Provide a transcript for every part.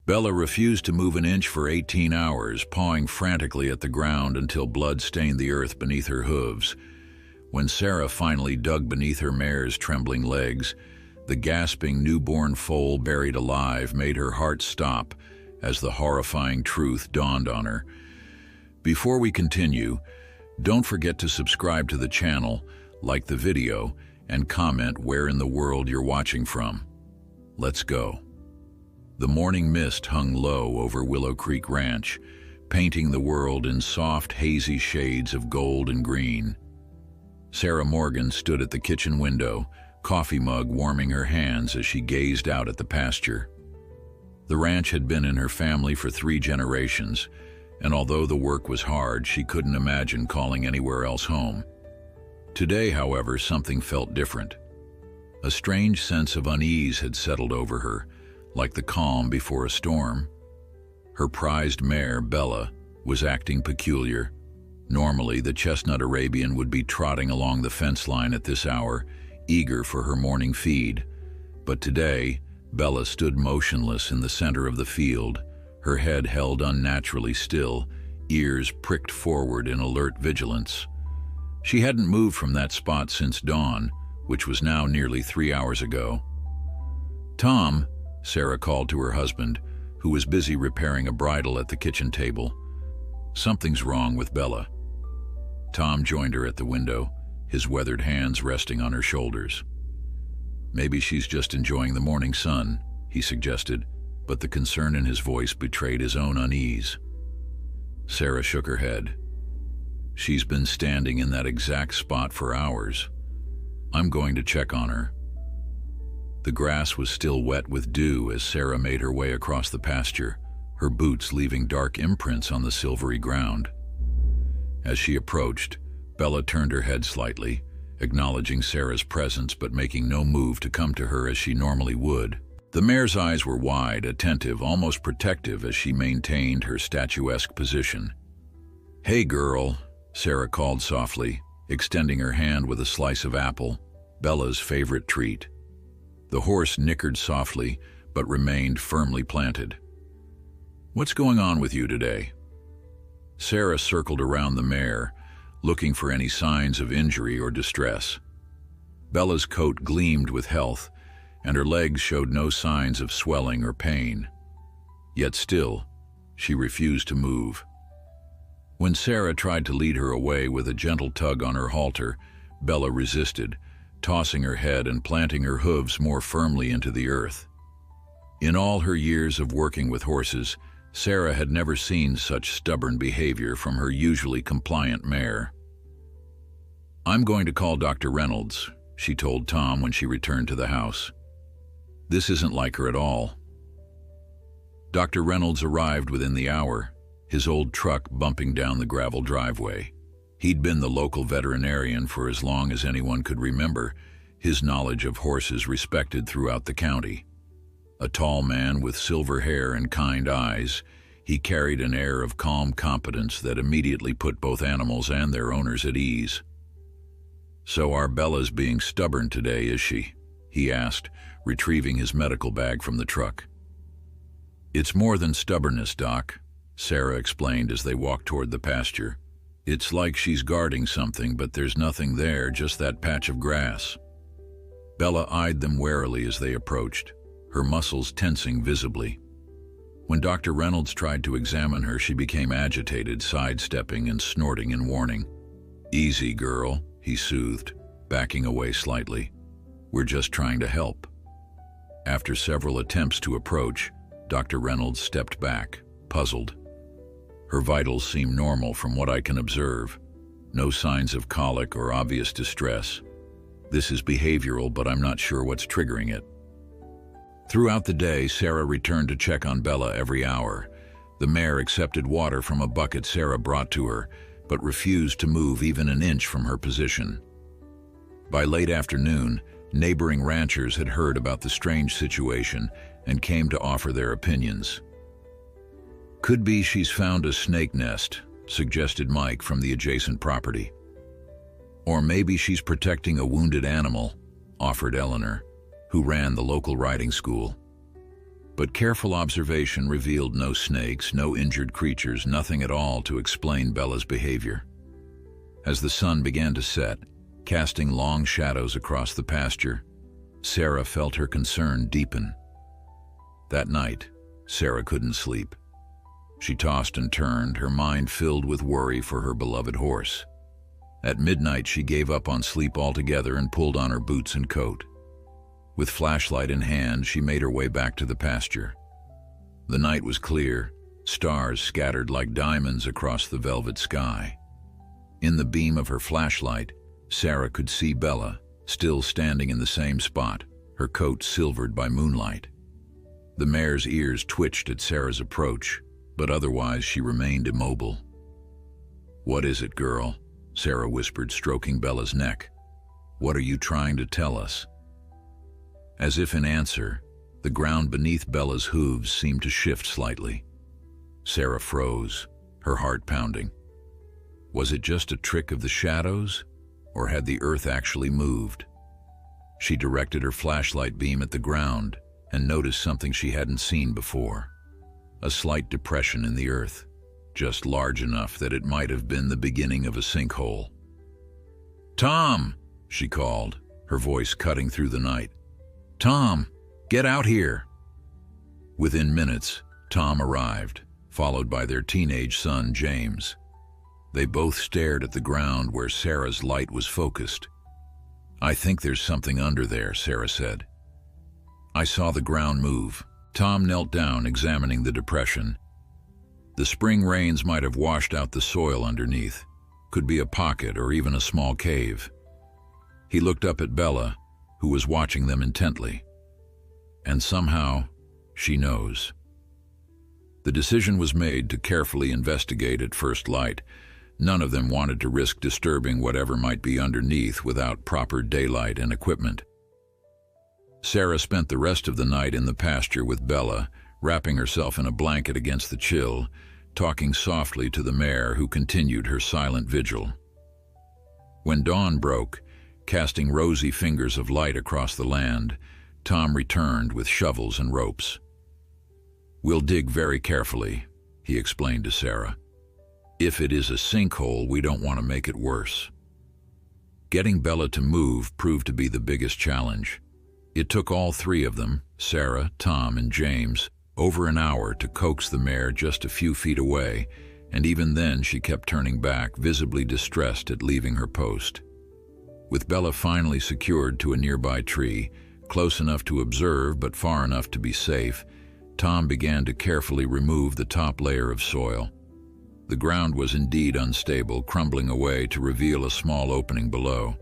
Bella refused to move an inch for 18 hours, pawing frantically at the ground until blood stained the earth beneath her hooves. When Sarah finally dug beneath her mare's trembling legs, the gasping newborn foal buried alive made her heart stop as the horrifying truth dawned on her. Before we continue, don't forget to subscribe to the channel, like the video, and comment where in the world you're watching from. Let's go. The morning mist hung low over Willow Creek Ranch, painting the world in soft, hazy shades of gold and green. Sarah Morgan stood at the kitchen window, coffee mug warming her hands as she gazed out at the pasture. The ranch had been in her family for 3 generations, and although the work was hard, she couldn't imagine calling anywhere else home. Today, however, something felt different. A strange sense of unease had settled over her, like the calm before a storm. Her prized mare, Bella, was acting peculiar. Normally, the chestnut Arabian would be trotting along the fence line at this hour, eager for her morning feed. But today, Bella stood motionless in the center of the field, her head held unnaturally still, ears pricked forward in alert vigilance. She hadn't moved from that spot since dawn, which was now nearly 3 hours ago. "Tom," Sarah called to her husband, who was busy repairing a bridle at the kitchen table. "Something's wrong with Bella." Tom joined her at the window, his weathered hands resting on her shoulders. "Maybe she's just enjoying the morning sun," he suggested, but the concern in his voice betrayed his own unease. Sarah shook her head. "She's been standing in that exact spot for hours. I'm going to check on her." The grass was still wet with dew as Sarah made her way across the pasture, her boots leaving dark imprints on the silvery ground. As she approached, Bella turned her head slightly, acknowledging Sarah's presence but making no move to come to her as she normally would. The mare's eyes were wide, attentive, almost protective as she maintained her statuesque position. "Hey girl," Sarah called softly, extending her hand with a slice of apple, Bella's favorite treat. The horse nickered softly, but remained firmly planted. "What's going on with you today?" Sarah circled around the mare, looking for any signs of injury or distress. Bella's coat gleamed with health, and her legs showed no signs of swelling or pain. Yet still, she refused to move. When Sarah tried to lead her away with a gentle tug on her halter, Bella resisted, tossing her head and planting her hooves more firmly into the earth. In all her years of working with horses, Sarah had never seen such stubborn behavior from her usually compliant mare. "I'm going to call Dr. Reynolds," she told Tom when she returned to the house. "This isn't like her at all." Dr. Reynolds arrived within the hour, his old truck bumping down the gravel driveway. He'd been the local veterinarian for as long as anyone could remember, his knowledge of horses respected throughout the county. A tall man with silver hair and kind eyes, he carried an air of calm competence that immediately put both animals and their owners at ease. "So our Bella's being stubborn today, is she?" he asked, retrieving his medical bag from the truck. "It's more than stubbornness, Doc," Sarah explained as they walked toward the pasture. "It's like she's guarding something, but there's nothing there, just that patch of grass." Bella eyed them warily as they approached, her muscles tensing visibly. When Dr. Reynolds tried to examine her, she became agitated, sidestepping and snorting in warning. "Easy, girl," he soothed, backing away slightly. "We're just trying to help." After several attempts to approach, Dr. Reynolds stepped back, puzzled. "Her vitals seem normal from what I can observe. No signs of colic or obvious distress. This is behavioral, but I'm not sure what's triggering it." Throughout the day, Sarah returned to check on Bella every hour. The mare accepted water from a bucket Sarah brought to her, but refused to move even an inch from her position. By late afternoon, neighboring ranchers had heard about the strange situation and came to offer their opinions. "Could be she's found a snake nest," suggested Mike from the adjacent property. "Or maybe she's protecting a wounded animal," offered Eleanor, who ran the local riding school. But careful observation revealed no snakes, no injured creatures, nothing at all to explain Bella's behavior. As the sun began to set, casting long shadows across the pasture, Sarah felt her concern deepen. That night, Sarah couldn't sleep. She tossed and turned, her mind filled with worry for her beloved horse. At midnight, she gave up on sleep altogether and pulled on her boots and coat. With flashlight in hand, she made her way back to the pasture. The night was clear, stars scattered like diamonds across the velvet sky. In the beam of her flashlight, Sarah could see Bella, still standing in the same spot, her coat silvered by moonlight. The mare's ears twitched at Sarah's approach, but otherwise she remained immobile. "What is it, girl?" Sarah whispered, stroking Bella's neck. "What are you trying to tell us?" As if in answer, the ground beneath Bella's hooves seemed to shift slightly. Sarah froze, her heart pounding. Was it just a trick of the shadows, or had the earth actually moved? She directed her flashlight beam at the ground and noticed something she hadn't seen before. A slight depression in the earth, just large enough that it might have been the beginning of a sinkhole. "Tom!" she called, her voice cutting through the night. "Tom, get out here!" Within minutes, Tom arrived, followed by their teenage son, James. They both stared at the ground where Sarah's light was focused. "I think there's something under there," Sarah said. "I saw the ground move." Tom knelt down, examining the depression. The spring rains might have washed out the soil underneath. Could be a pocket or even a small cave. He looked up at Bella, who was watching them intently. And somehow, she knows. The decision was made to carefully investigate at first light. None of them wanted to risk disturbing whatever might be underneath without proper daylight and equipment. Sarah spent the rest of the night in the pasture with Bella, wrapping herself in a blanket against the chill, talking softly to the mare who continued her silent vigil. When dawn broke, casting rosy fingers of light across the land, Tom returned with shovels and ropes. "We'll dig very carefully," he explained to Sarah. "If it is a sinkhole, we don't want to make it worse." Getting Bella to move proved to be the biggest challenge. It took all three of them, Sarah, Tom, and James, over an hour to coax the mare just a few feet away, and even then she kept turning back, visibly distressed at leaving her post. With Bella finally secured to a nearby tree, close enough to observe but far enough to be safe, Tom began to carefully remove the top layer of soil. The ground was indeed unstable, crumbling away to reveal a small opening below.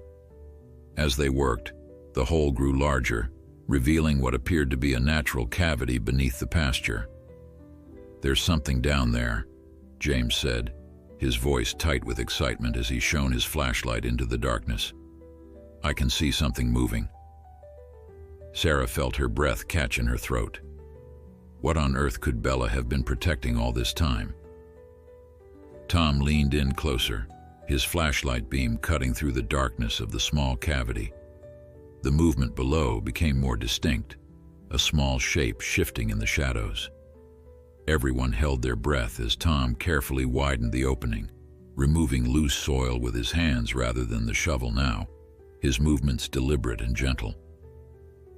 As they worked, the hole grew larger, revealing what appeared to be a natural cavity beneath the pasture. "There's something down there," James said, his voice tight with excitement as he shone his flashlight into the darkness. "I can see something moving." Sarah felt her breath catch in her throat. What on earth could Bella have been protecting all this time? Tom leaned in closer, his flashlight beam cutting through the darkness of the small cavity. The movement below became more distinct, a small shape shifting in the shadows. Everyone held their breath as Tom carefully widened the opening, removing loose soil with his hands rather than the shovel now, his movements deliberate and gentle.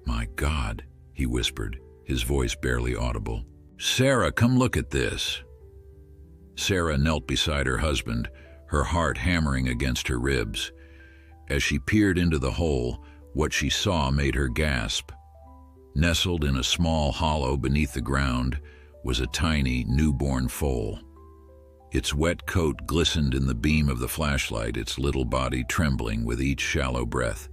"My God," he whispered, his voice barely audible. "Sarah, come look at this." Sarah knelt beside her husband, her heart hammering against her ribs. As she peered into the hole, what she saw made her gasp. Nestled in a small hollow beneath the ground was a tiny, newborn foal. Its wet coat glistened in the beam of the flashlight, its little body trembling with each shallow breath.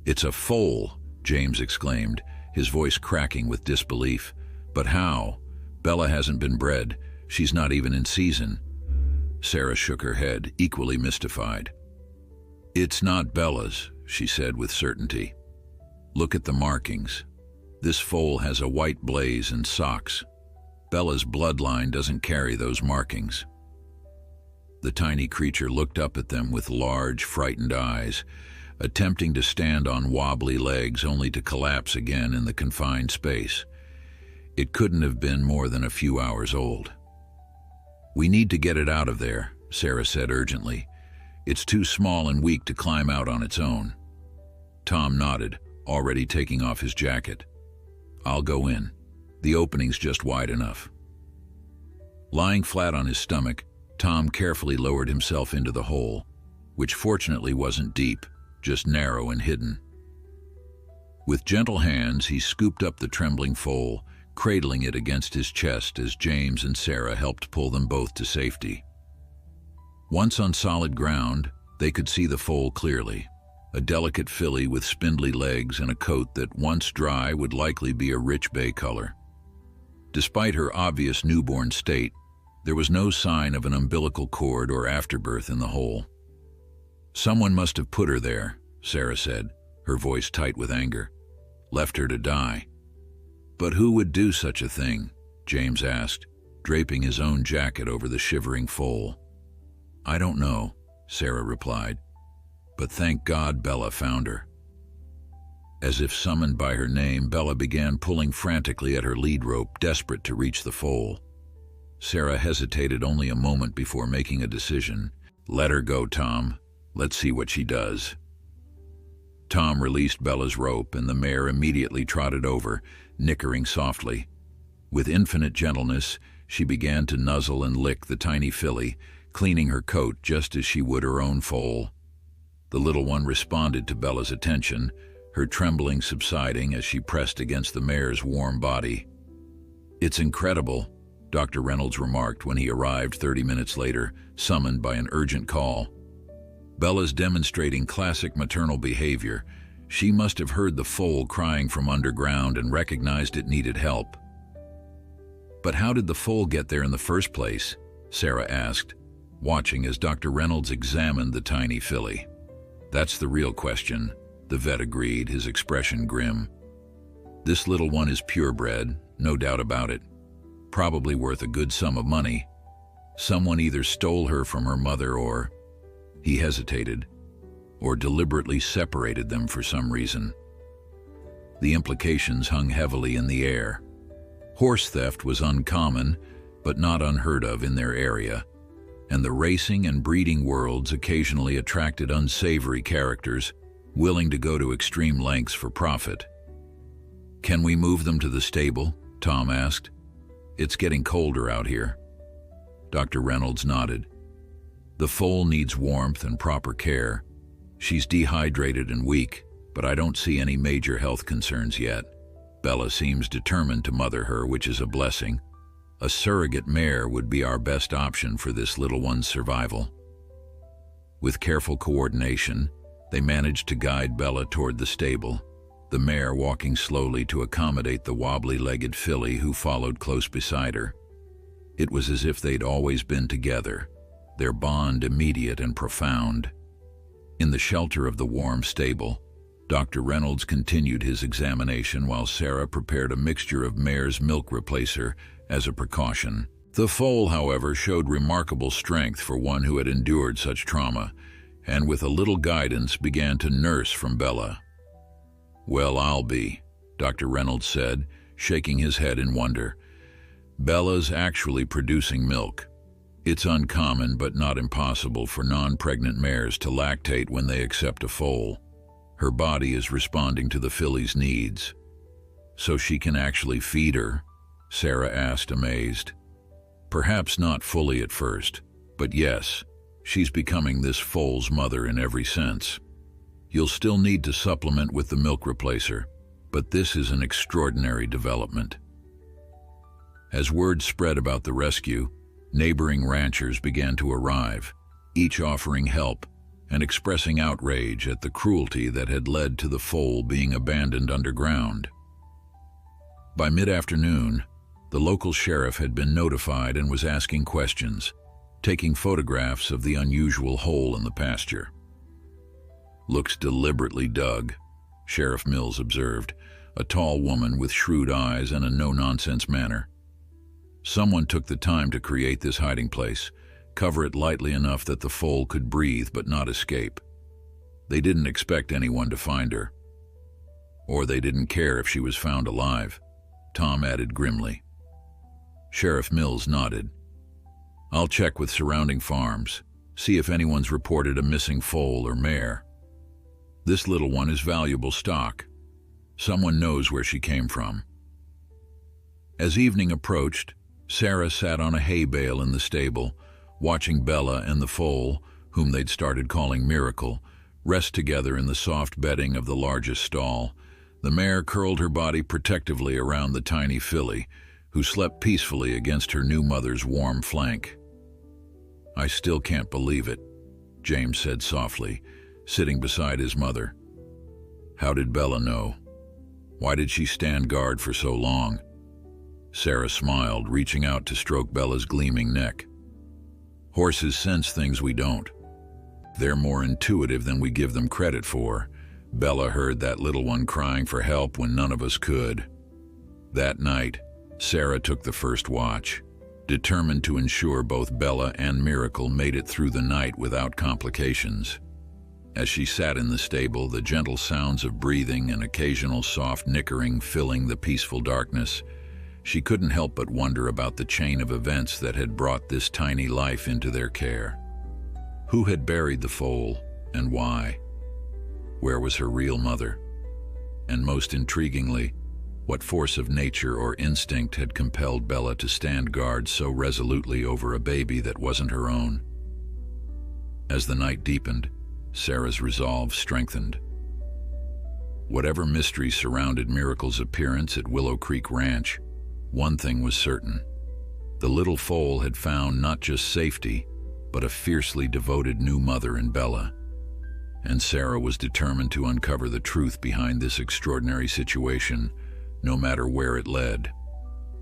"It's a foal," James exclaimed, his voice cracking with disbelief. "But how? Bella hasn't been bred. She's not even in season." Sarah shook her head, equally mystified. "It's not Bella's," she said with certainty. "Look at the markings. This foal has a white blaze and socks. Bella's bloodline doesn't carry those markings." The tiny creature looked up at them with large, frightened eyes, attempting to stand on wobbly legs only to collapse again in the confined space. It couldn't have been more than a few hours old. "We need to get it out of there," Sarah said urgently. "It's too small and weak to climb out on its own." Tom nodded, already taking off his jacket. "I'll go in. The opening's just wide enough." Lying flat on his stomach, Tom carefully lowered himself into the hole, which fortunately wasn't deep, just narrow and hidden. With gentle hands, he scooped up the trembling foal, cradling it against his chest as James and Sarah helped pull them both to safety. Once on solid ground, they could see the foal clearly, a delicate filly with spindly legs and a coat that, once dry, would likely be a rich bay color. Despite her obvious newborn state, there was no sign of an umbilical cord or afterbirth in the hole. "Someone must have put her there," Sarah said, her voice tight with anger. "Left her to die." "But who would do such a thing?" James asked, draping his own jacket over the shivering foal. "I don't know," Sarah replied, "but thank God Bella found her." As if summoned by her name, Bella began pulling frantically at her lead rope, desperate to reach the foal. Sarah hesitated only a moment before making a decision. "Let her go, Tom. Let's see what she does." Tom released Bella's rope, and the mare immediately trotted over, nickering softly. With infinite gentleness, she began to nuzzle and lick the tiny filly, cleaning her coat just as she would her own foal. The little one responded to Bella's attention, her trembling subsiding as she pressed against the mare's warm body. "It's incredible," Dr. Reynolds remarked when he arrived 30 minutes later, summoned by an urgent call. "Bella's demonstrating classic maternal behavior. She must have heard the foal crying from underground and recognized it needed help." "But how did the foal get there in the first place?" Sarah asked, watching as Dr. Reynolds examined the tiny filly. "That's the real question," the vet agreed, his expression grim. "This little one is purebred, no doubt about it. Probably worth a good sum of money. Someone either stole her from her mother or," he hesitated, "or deliberately separated them for some reason." The implications hung heavily in the air. Horse theft was uncommon, but not unheard of in their area, and the racing and breeding worlds occasionally attracted unsavory characters, willing to go to extreme lengths for profit. "Can we move them to the stable?" Tom asked. "It's getting colder out here." Dr. Reynolds nodded. "The foal needs warmth and proper care. She's dehydrated and weak, but I don't see any major health concerns yet. Bella seems determined to mother her, which is a blessing. A surrogate mare would be our best option for this little one's survival." With careful coordination, they managed to guide Bella toward the stable, the mare walking slowly to accommodate the wobbly-legged filly who followed close beside her. It was as if they'd always been together, their bond immediate and profound. In the shelter of the warm stable, Dr. Reynolds continued his examination while Sarah prepared a mixture of mare's milk replacer as a precaution. The foal, however, showed remarkable strength for one who had endured such trauma, and with a little guidance began to nurse from Bella. "Well, I'll be," Dr. Reynolds said, shaking his head in wonder. "Bella's actually producing milk. It's uncommon but not impossible for non-pregnant mares to lactate when they accept a foal. Her body is responding to the filly's needs." "So she can actually feed her?" Sarah asked, amazed. "Perhaps not fully at first, but yes, she's becoming this foal's mother in every sense. You'll still need to supplement with the milk replacer, but this is an extraordinary development." As word spread about the rescue, neighboring ranchers began to arrive, each offering help and expressing outrage at the cruelty that had led to the foal being abandoned underground. By mid-afternoon, the local sheriff had been notified and was asking questions, taking photographs of the unusual hole in the pasture. "Looks deliberately dug," Sheriff Mills observed, a tall woman with shrewd eyes and a no-nonsense manner. "Someone took the time to create this hiding place, cover it lightly enough that the foal could breathe but not escape. They didn't expect anyone to find her. Or they didn't care if she was found alive. Tom added grimly. Sheriff Mills nodded. I'll check with surrounding farms, see if anyone's reported a missing foal or mare. This little one is valuable stock. Someone knows where she came from. As evening approached, Sarah sat on a hay bale in the stable, watching Bella and the foal, whom they'd started calling Miracle, rest together in the soft bedding of the largest stall. The mare curled her body protectively around the tiny filly, who slept peacefully against her new mother's warm flank. I still can't believe it, James said softly, sitting beside his mother. How did Bella know? Why did she stand guard for so long? Sarah smiled, reaching out to stroke Bella's gleaming neck. Horses sense things we don't. They're more intuitive than we give them credit for. Bella heard that little one crying for help when none of us could. That night, Sarah took the first watch, determined to ensure both Bella and Miracle made it through the night without complications. As she sat in the stable, the gentle sounds of breathing and occasional soft nickering filling the peaceful darkness, she couldn't help but wonder about the chain of events that had brought this tiny life into their care. Who had buried the foal, and why? Where was her real mother? And most intriguingly, what force of nature or instinct had compelled Bella to stand guard so resolutely over a baby that wasn't her own? As the night deepened, Sarah's resolve strengthened. Whatever mystery surrounded Miracle's appearance at Willow Creek Ranch, one thing was certain. The little foal had found not just safety, but a fiercely devoted new mother in Bella. And Sarah was determined to uncover the truth behind this extraordinary situation, no matter where it led.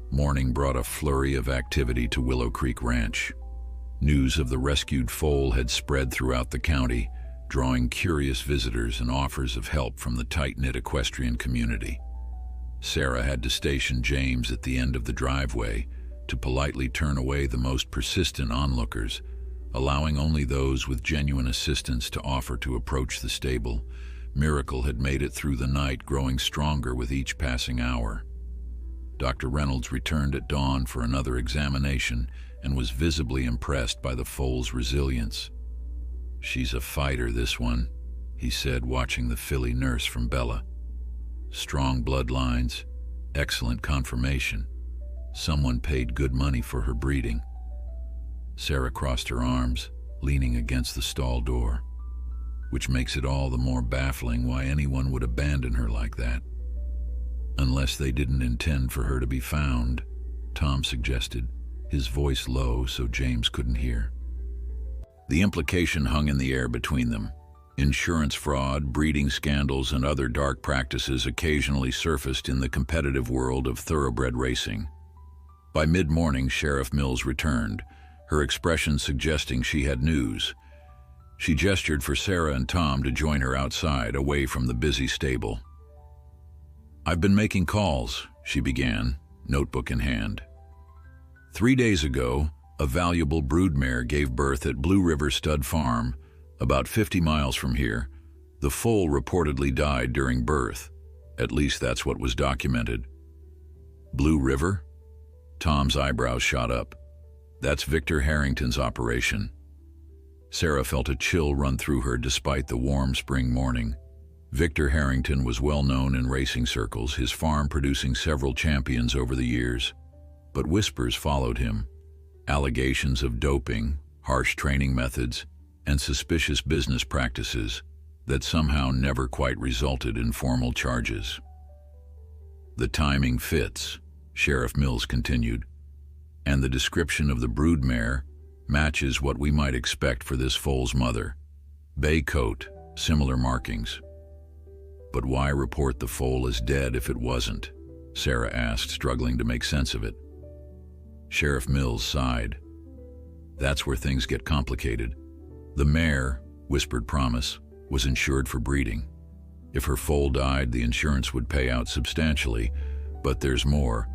Morning brought a flurry of activity to Willow Creek Ranch. News of the rescued foal had spread throughout the county, drawing curious visitors and offers of help from the tight-knit equestrian community. Sarah had to station James at the end of the driveway to politely turn away the most persistent onlookers, allowing only those with genuine assistance to offer to approach the stable. Miracle had made it through the night, growing stronger with each passing hour. Dr. Reynolds returned at dawn for another examination and was visibly impressed by the foal's resilience. She's a fighter, this one, he said, watching the filly nurse from Bella. Strong bloodlines, excellent conformation. Someone paid good money for her breeding. Sarah crossed her arms, leaning against the stall door, which makes it all the more baffling why anyone would abandon her like that. Unless they didn't intend for her to be found, Tom suggested, his voice low so James couldn't hear. The implication hung in the air between them. Insurance fraud, breeding scandals, and other dark practices occasionally surfaced in the competitive world of thoroughbred racing. By mid-morning, Sheriff Mills returned, her expression suggesting she had news. She gestured for Sarah and Tom to join her outside, away from the busy stable. I've been making calls, she began, notebook in hand. 3 days ago, a valuable broodmare gave birth at Blue River Stud Farm, about 50 miles from here. The foal reportedly died during birth. At least that's what was documented. Blue River? Tom's eyebrows shot up. That's Victor Harrington's operation. Sarah felt a chill run through her despite the warm spring morning. Victor Harrington was well known in racing circles, his farm producing several champions over the years. But whispers followed him. Allegations of doping, harsh training methods, and suspicious business practices that somehow never quite resulted in formal charges. The timing fits, Sheriff Mills continued, and the description of the broodmare matches what we might expect for this foal's mother. Bay coat, similar markings. But why report the foal as dead if it wasn't? Sarah asked, struggling to make sense of it. Sheriff Mills sighed. That's where things get complicated. The mare, whispered Promise, was insured for breeding. If her foal died, the insurance would pay out substantially. But there's more.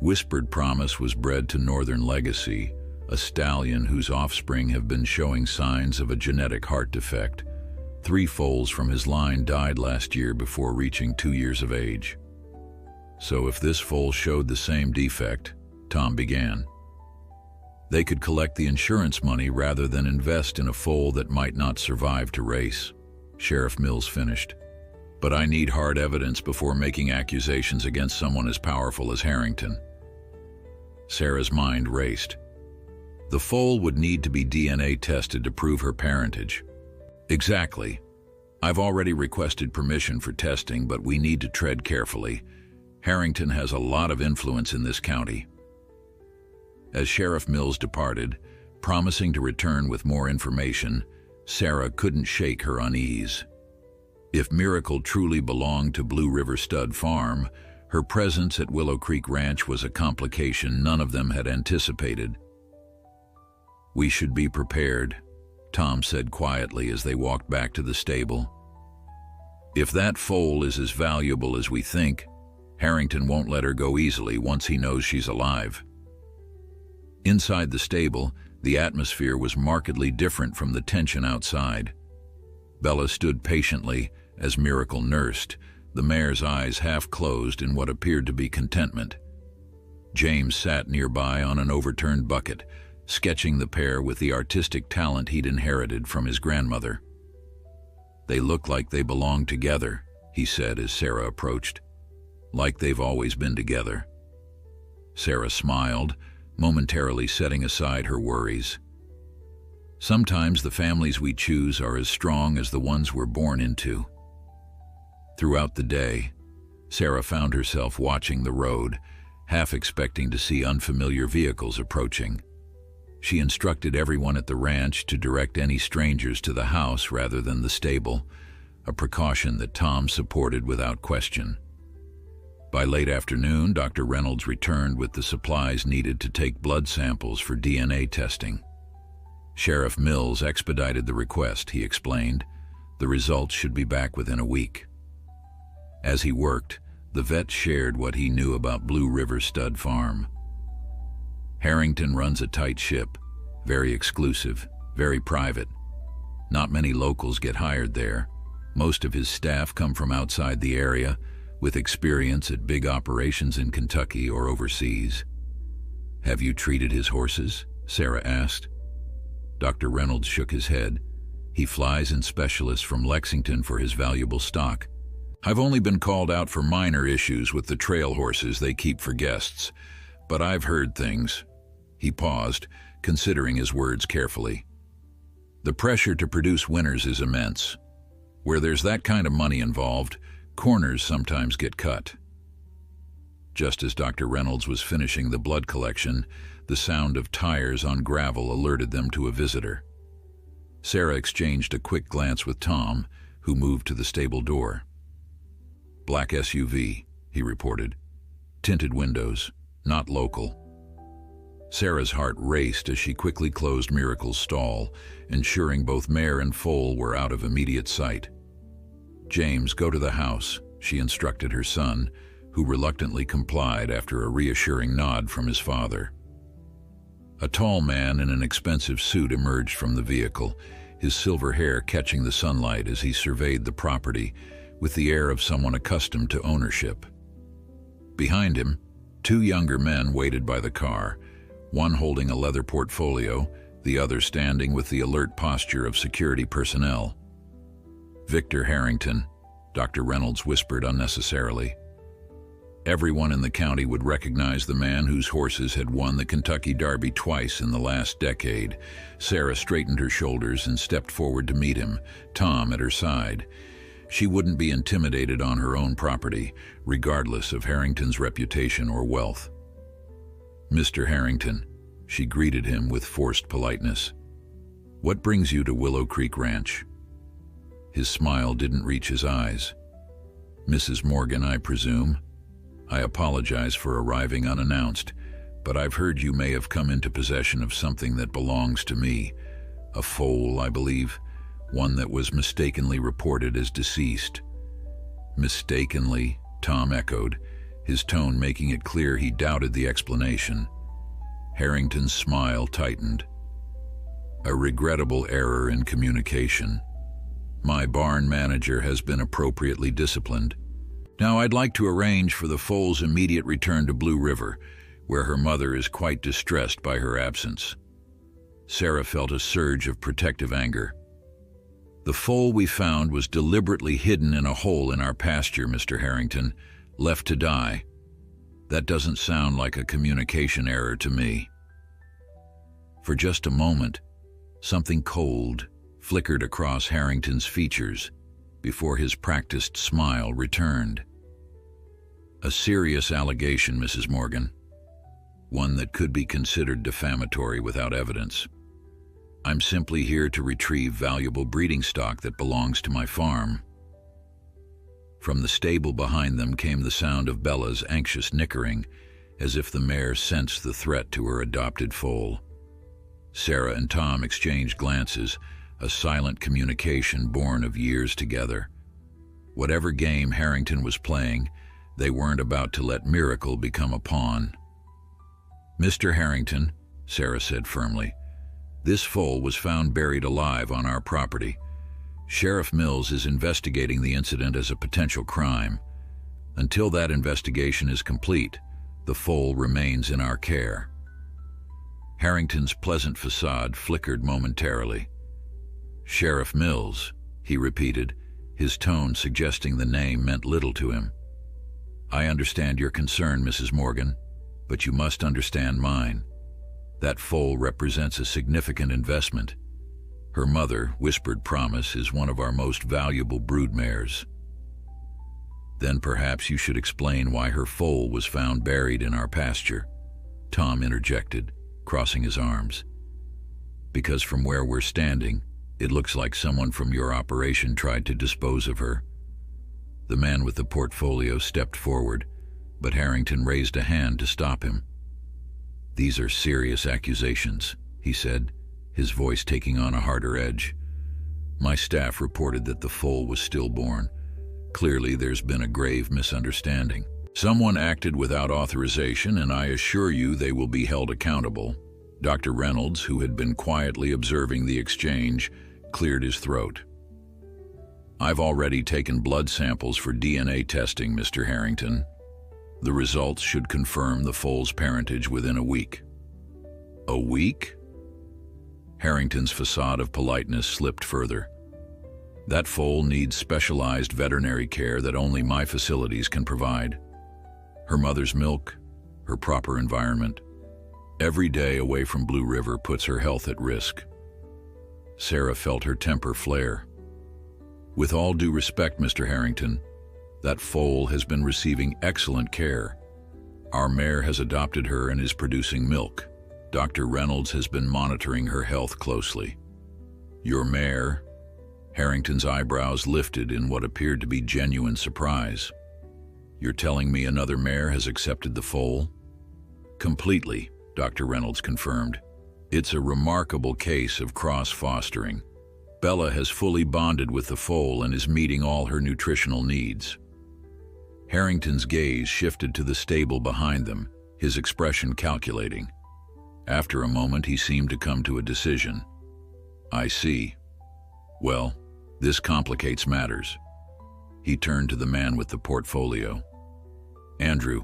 Whispered Promise was bred to Northern Legacy, a stallion whose offspring have been showing signs of a genetic heart defect. 3 foals from his line died last year before reaching 2 years of age. So if this foal showed the same defect, Tom began, they could collect the insurance money rather than invest in a foal that might not survive to race. Sheriff Mills finished. But I need hard evidence before making accusations against someone as powerful as Harrington. Sarah's mind raced. The foal would need to be DNA tested to prove her parentage. Exactly. I've already requested permission for testing, but we need to tread carefully. Harrington has a lot of influence in this county. As Sheriff Mills departed, promising to return with more information, Sarah couldn't shake her unease. If Miracle truly belonged to Blue River Stud Farm, her presence at Willow Creek Ranch was a complication none of them had anticipated. "We should be prepared," Tom said quietly as they walked back to the stable. "If that foal is as valuable as we think, Harrington won't let her go easily once he knows she's alive." Inside the stable, the atmosphere was markedly different from the tension outside. Bella stood patiently as Miracle nursed, the mare's eyes half closed in what appeared to be contentment. James sat nearby on an overturned bucket, sketching the pair with the artistic talent he'd inherited from his grandmother. "They look like they belong together," he said as Sarah approached. "Like they've always been together." Sarah smiled, momentarily setting aside her worries. "Sometimes the families we choose are as strong as the ones we're born into." Throughout the day, Sarah found herself watching the road, half expecting to see unfamiliar vehicles approaching. She instructed everyone at the ranch to direct any strangers to the house rather than the stable, a precaution that Tom supported without question. By late afternoon, Dr. Reynolds returned with the supplies needed to take blood samples for DNA testing. Sheriff Mills expedited the request, he explained. The results should be back within a week. As he worked, the vet shared what he knew about Blue River Stud Farm. Harrington runs a tight ship, very exclusive, very private. Not many locals get hired there. Most of his staff come from outside the area, with experience at big operations in Kentucky or overseas. "Have you treated his horses?" Sarah asked. Dr. Reynolds shook his head. "He flies in specialists from Lexington for his valuable stock. I've only been called out for minor issues with the trail horses they keep for guests, but I've heard things." He paused, considering his words carefully. "The pressure to produce winners is immense. Where there's that kind of money involved, corners sometimes get cut." Just as Dr. Reynolds was finishing the blood collection, the sound of tires on gravel alerted them to a visitor. Sarah exchanged a quick glance with Tom, who moved to the stable door. "Black SUV," he reported. "Tinted windows, not local." Sarah's heart raced as she quickly closed Miracle's stall, ensuring both mare and foal were out of immediate sight. "James, go to the house," she instructed her son, who reluctantly complied after a reassuring nod from his father. A tall man in an expensive suit emerged from the vehicle, his silver hair catching the sunlight as he surveyed the property with the air of someone accustomed to ownership. Behind him, two younger men waited by the car, one holding a leather portfolio, the other standing with the alert posture of security personnel. "Victor Harrington," Dr. Reynolds whispered unnecessarily. Everyone in the county would recognize the man whose horses had won the Kentucky Derby twice in the last decade. Sarah straightened her shoulders and stepped forward to meet him, Tom at her side. She wouldn't be intimidated on her own property, regardless of Harrington's reputation or wealth. "Mr. Harrington," she greeted him with forced politeness. "What brings you to Willow Creek Ranch?" His smile didn't reach his eyes. "Mrs. Morgan, I presume? I apologize for arriving unannounced, but I've heard you may have come into possession of something that belongs to me. A foal, I believe, one that was mistakenly reported as deceased." "Mistakenly?" Tom echoed, his tone making it clear he doubted the explanation. Harrington's smile tightened. "A regrettable error in communication. My barn manager has been appropriately disciplined. Now I'd like to arrange for the foal's immediate return to Blue River, where her mother is quite distressed by her absence. Sarah felt a surge of protective anger. The foal we found was deliberately hidden in a hole in our pasture, Mr. Harrington, left to die. That doesn't sound like a communication error to me. For just a moment, something cold flickered across Harrington's features before his practiced smile returned. A serious allegation, Mrs. Morgan. One that could be considered defamatory without evidence. I'm simply here to retrieve valuable breeding stock that belongs to my farm. From the stable behind them came the sound of Bella's anxious nickering, as if the mare sensed the threat to her adopted foal. Sarah and Tom exchanged glances, a silent communication born of years together. Whatever game Harrington was playing, they weren't about to let miracle become a pawn. "Mr. Harrington," Sarah said firmly, "this foal was found buried alive on our property. Sheriff Mills is investigating the incident as a potential crime. Until that investigation is complete, the foal remains in our care." Harrington's pleasant facade flickered momentarily. "Sheriff Mills," he repeated, his tone suggesting the name meant little to him. "I understand your concern, Mrs. Morgan, but you must understand mine. That foal represents a significant investment. Her mother, Whispered Promise, is one of our most valuable broodmares." "Then perhaps you should explain why her foal was found buried in our pasture," Tom interjected, crossing his arms. "Because from where we're standing, it looks like someone from your operation tried to dispose of her." The man with the portfolio stepped forward, but Harrington raised a hand to stop him. "These are serious accusations," he said, his voice taking on a harder edge. "My staff reported that the foal was stillborn. Clearly there's been a grave misunderstanding. Someone acted without authorization, and I assure you they will be held accountable." Dr. Reynolds, who had been quietly observing the exchange, cleared his throat. "I've already taken blood samples for DNA testing, Mr. Harrington. The results should confirm the foal's parentage within a week." "A week?" Harrington's facade of politeness slipped further. "That foal needs specialized veterinary care that only my facilities can provide. Her mother's milk, her proper environment. Every day away from Blue River puts her health at risk." Sarah felt her temper flare. "With all due respect, Mr. Harrington, that foal has been receiving excellent care. Our mare has adopted her and is producing milk. Dr. Reynolds has been monitoring her health closely." "Your mare?" Harrington's eyebrows lifted in what appeared to be genuine surprise. "You're telling me another mare has accepted the foal?" "Completely," Dr. Reynolds confirmed. "It's a remarkable case of cross-fostering. Bella has fully bonded with the foal and is meeting all her nutritional needs." Harrington's gaze shifted to the stable behind them, his expression calculating. After a moment, he seemed to come to a decision. "I see. Well, this complicates matters." He turned to the man with the portfolio. "Andrew,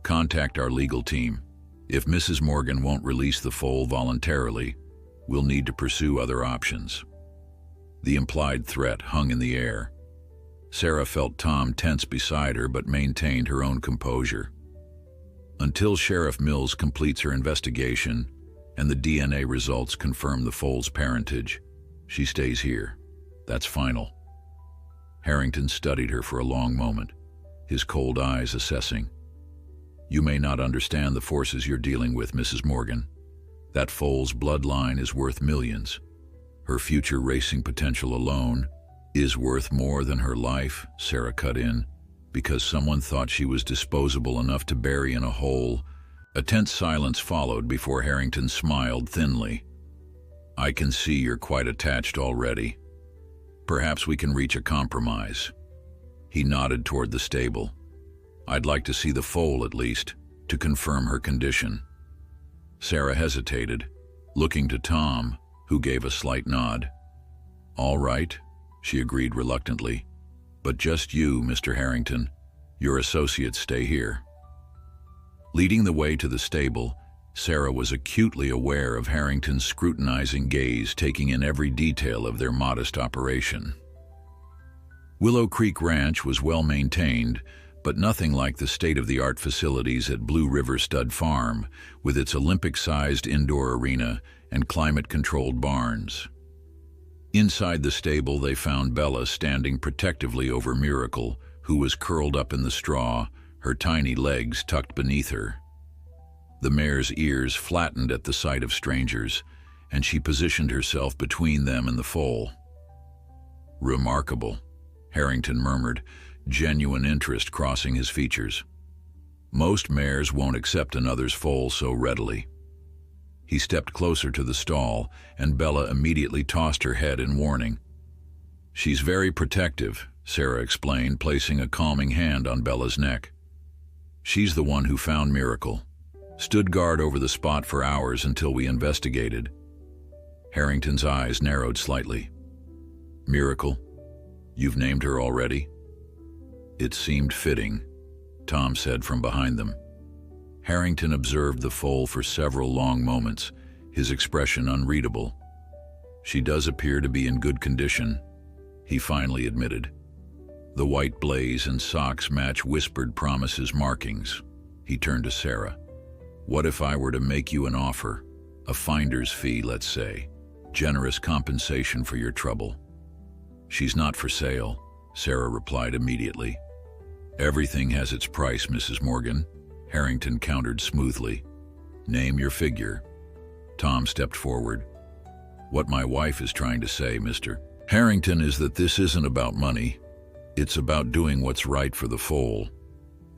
contact our legal team. If Mrs. Morgan won't release the foal voluntarily, we'll need to pursue other options." The implied threat hung in the air. Sarah felt Tom tense beside her but maintained her own composure. "Until Sheriff Mills completes her investigation and the DNA results confirm the foal's parentage, she stays here. That's final." Harrington studied her for a long moment, his cold eyes assessing. "You may not understand the forces you're dealing with, Mrs. Morgan. That foal's bloodline is worth millions. Her future racing potential alone is worth more than her life," Sarah cut in, "because someone thought she was disposable enough to bury in a hole." A tense silence followed before Harrington smiled thinly. "I can see you're quite attached already. Perhaps we can reach a compromise." He nodded toward the stable. "I'd like to see the foal at least, to confirm her condition." Sarah hesitated, looking to Tom, who gave a slight nod. "All right," she agreed reluctantly. "But just you, Mr. Harrington. Your associates stay here." Leading the way to the stable, Sarah was acutely aware of Harrington's scrutinizing gaze, taking in every detail of their modest operation. Willow Creek Ranch was well maintained, but nothing like the state-of-the-art facilities at Blue River Stud Farm, with its Olympic-sized indoor arena and climate-controlled barns. Inside the stable, they found Bella standing protectively over Miracle, who was curled up in the straw, her tiny legs tucked beneath her. The mare's ears flattened at the sight of strangers, and she positioned herself between them and the foal. "Remarkable," Harrington murmured, genuine interest crossing his features. "Most mares won't accept another's foal so readily." He stepped closer to the stall, and Bella immediately tossed her head in warning. "She's very protective," Sarah explained, placing a calming hand on Bella's neck. "She's the one who found Miracle. Stood guard over the spot for hours until we investigated." Harrington's eyes narrowed slightly. "Miracle? You've named her already?" "It seemed fitting," Tom said from behind them. Harrington observed the foal for several long moments, his expression unreadable. "She does appear to be in good condition," he finally admitted. "The white blaze and socks match Whispered Promise's markings." He turned to Sarah. "What if I were to make you an offer? A finder's fee, let's say. Generous compensation for your trouble." "She's not for sale," Sarah replied immediately. "Everything has its price, Mrs. Morgan," Harrington countered smoothly. "Name your figure." Tom stepped forward. "What my wife is trying to say, Mr. Harrington, is that this isn't about money. It's about doing what's right for the foal.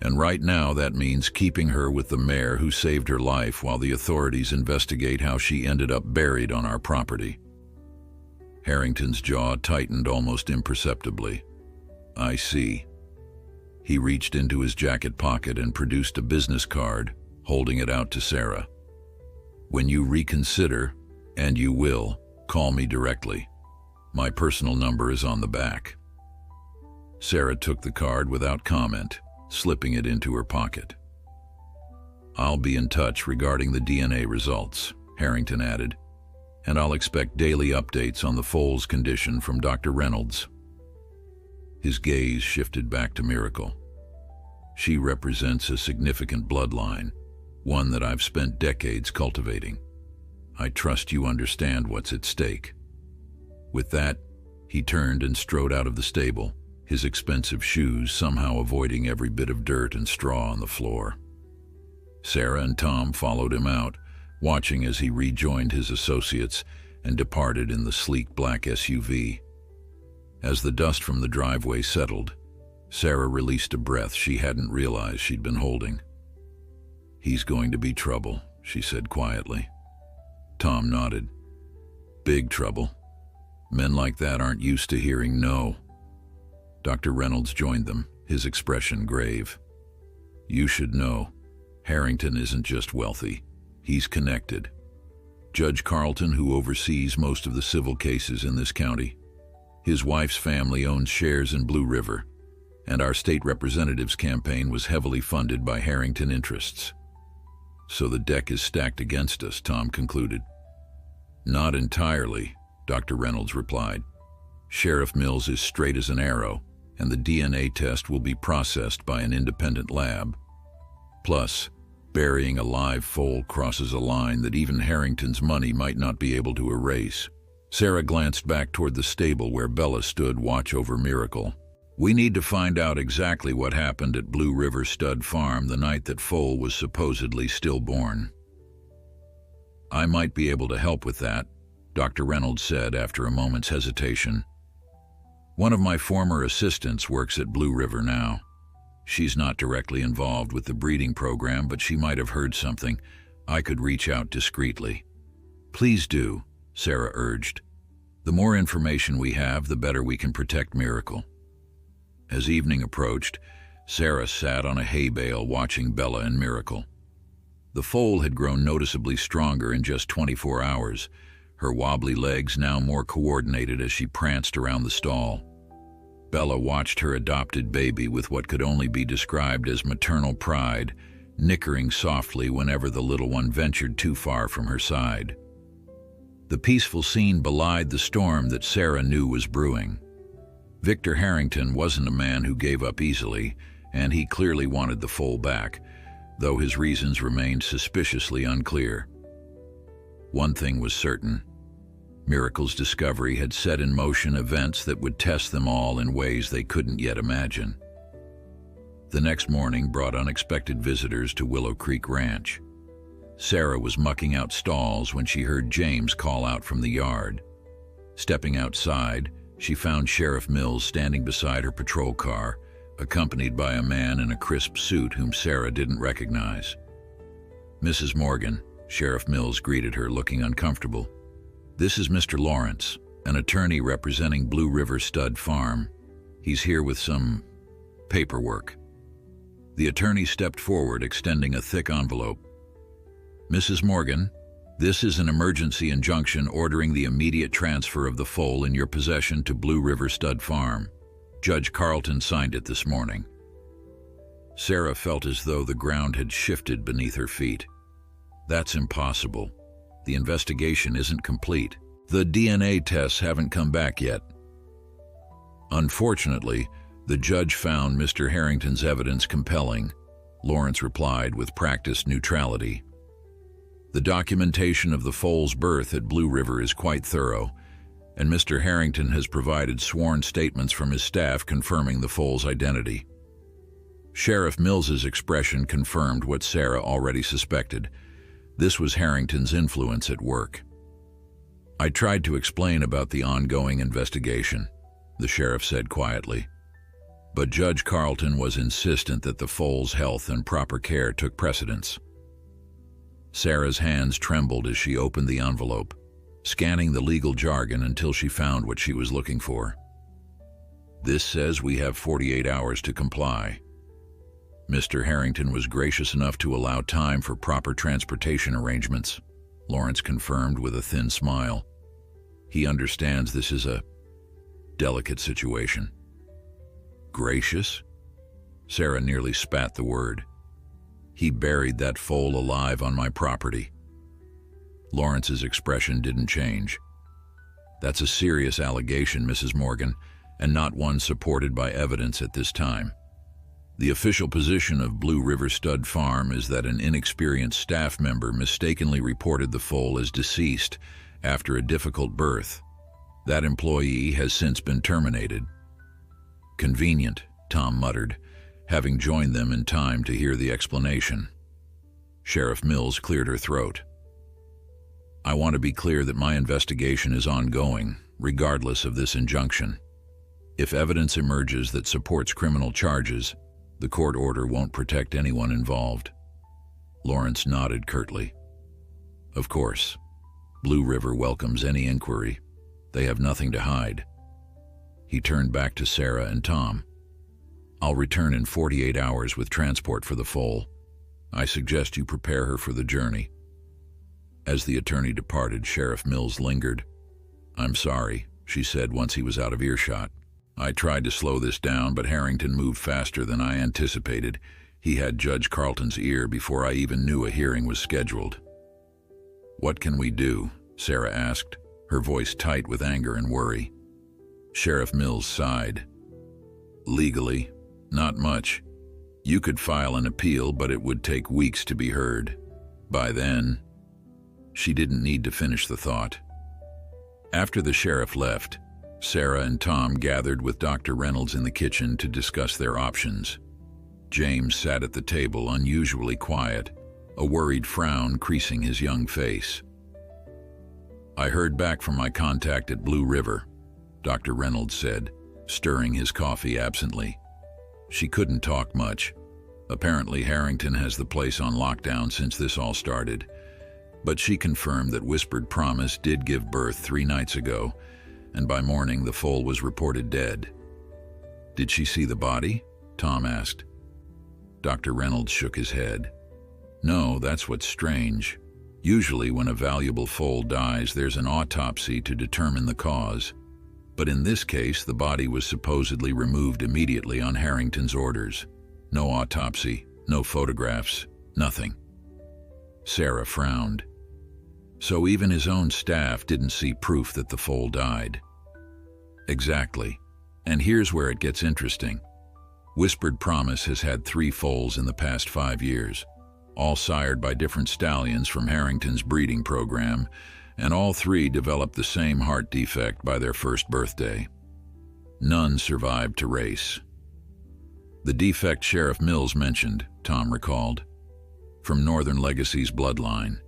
And right now that means keeping her with the mare who saved her life while the authorities investigate how she ended up buried on our property." Harrington's jaw tightened almost imperceptibly. "I see." He reached into his jacket pocket and produced a business card, holding it out to Sarah. "When you reconsider, and you will, call me directly. My personal number is on the back." Sarah took the card without comment, slipping it into her pocket. "I'll be in touch regarding the DNA results," Harrington added, "and I'll expect daily updates on the foal's condition from Dr. Reynolds." His gaze shifted back to Miracle. "She represents a significant bloodline, one that I've spent decades cultivating. I trust you understand what's at stake." With that, he turned and strode out of the stable, his expensive shoes somehow avoiding every bit of dirt and straw on the floor. Sarah and Tom followed him out, watching as he rejoined his associates and departed in the sleek black SUV. As the dust from the driveway settled, Sarah released a breath she hadn't realized she'd been holding. "He's going to be trouble," she said quietly. Tom nodded. "Big trouble. Men like that aren't used to hearing no." Dr. Reynolds joined them, his expression grave. "You should know, Harrington isn't just wealthy. He's connected. Judge Carlton, who oversees most of the civil cases in this county, his wife's family owns shares in Blue River, and our state representative's campaign was heavily funded by Harrington interests. So the deck is stacked against us," Tom concluded. "Not entirely," Dr. Reynolds replied. "Sheriff Mills is straight as an arrow, and the DNA test will be processed by an independent lab. Plus, burying a live foal crosses a line that even Harrington's money might not be able to erase." Sarah glanced back toward the stable where Bella stood watch over Miracle. "We need to find out exactly what happened at Blue River Stud Farm the night that foal was supposedly stillborn." "I might be able to help with that," Dr. Reynolds said after a moment's hesitation. "One of my former assistants works at Blue River now. She's not directly involved with the breeding program, but she might have heard something. I could reach out discreetly." "Please do," Sarah urged. "The more information we have, the better we can protect Miracle." As evening approached, Sarah sat on a hay bale watching Bella and Miracle. The foal had grown noticeably stronger in just 24 hours, her wobbly legs now more coordinated as she pranced around the stall. Bella watched her adopted baby with what could only be described as maternal pride, nickering softly whenever the little one ventured too far from her side. The peaceful scene belied the storm that Sarah knew was brewing. Victor Harrington wasn't a man who gave up easily, and he clearly wanted the foal back, though his reasons remained suspiciously unclear. One thing was certain. Miracle's discovery had set in motion events that would test them all in ways they couldn't yet imagine. The next morning brought unexpected visitors to Willow Creek Ranch. Sarah was mucking out stalls when she heard James call out from the yard. Stepping outside, she found Sheriff Mills standing beside her patrol car, accompanied by a man in a crisp suit whom Sarah didn't recognize. "Mrs. Morgan," Sheriff Mills greeted her, looking uncomfortable. "This is Mr. Lawrence, an attorney representing Blue River Stud Farm. He's here with some paperwork." The attorney stepped forward, extending a thick envelope. "Mrs. Morgan, this is an emergency injunction ordering the immediate transfer of the foal in your possession to Blue River Stud Farm. Judge Carlton signed it this morning." Sarah felt as though the ground had shifted beneath her feet. "That's impossible. The investigation isn't complete. The DNA tests haven't come back yet." "Unfortunately, the judge found Mr. Harrington's evidence compelling," Lawrence replied with practiced neutrality. "The documentation of the foal's birth at Blue River is quite thorough, and Mr. Harrington has provided sworn statements from his staff confirming the foal's identity." Sheriff Mills's expression confirmed what Sarah already suspected. This was Harrington's influence at work. "I tried to explain about the ongoing investigation," the sheriff said quietly. "But Judge Carlton was insistent that the foal's health and proper care took precedence." Sarah's hands trembled as she opened the envelope, scanning the legal jargon until she found what she was looking for. "This says we have 48 hours to comply. Mr. Harrington was gracious enough to allow time for proper transportation arrangements," Lawrence confirmed with a thin smile. "He understands this is a delicate situation." "Gracious?" Sarah nearly spat the word. "He buried that foal alive on my property." Lawrence's expression didn't change. "That's a serious allegation, Mrs. Morgan, and not one supported by evidence at this time. The official position of Blue River Stud Farm is that an inexperienced staff member mistakenly reported the foal as deceased after a difficult birth. That employee has since been terminated." "Convenient," Tom muttered, having joined them in time to hear the explanation. Sheriff Mills cleared her throat. "I want to be clear that my investigation is ongoing, regardless of this injunction. If evidence emerges that supports criminal charges, the court order won't protect anyone involved." Lawrence nodded curtly. "Of course. Blue River welcomes any inquiry. They have nothing to hide." He turned back to Sarah and Tom. "I'll return in 48 hours with transport for the foal. I suggest you prepare her for the journey." As the attorney departed, Sheriff Mills lingered. "I'm sorry," she said once he was out of earshot. "I tried to slow this down, but Harrington moved faster than I anticipated. He had Judge Carlton's ear before I even knew a hearing was scheduled." "What can we do?" Sarah asked, her voice tight with anger and worry. Sheriff Mills sighed. "Legally, not much. You could file an appeal, but it would take weeks to be heard. By then..." She didn't need to finish the thought. After the sheriff left, Sarah and Tom gathered with Dr. Reynolds in the kitchen to discuss their options. James sat at the table, unusually quiet, a worried frown creasing his young face. "I heard back from my contact at Blue River," Dr. Reynolds said, stirring his coffee absently. "She couldn't talk much. Apparently Harrington has the place on lockdown since this all started. But she confirmed that Whispered Promise did give birth 3 nights ago, and by morning the foal was reported dead." "Did she see the body?" Tom asked. Dr. Reynolds shook his head. "No, that's what's strange. Usually when a valuable foal dies, there's an autopsy to determine the cause. But in this case, the body was supposedly removed immediately on Harrington's orders. No autopsy, no photographs, nothing. Sarah frowned. So even his own staff didn't see proof that the foal died. Exactly. And here's where it gets interesting. Whispered Promise has had 3 foals in the past 5 years, all sired by different stallions from Harrington's breeding program, and all 3 developed the same heart defect by their first birthday. None survived to race. The defect Sheriff Mills mentioned, Tom recalled, from Northern Legacy's bloodline.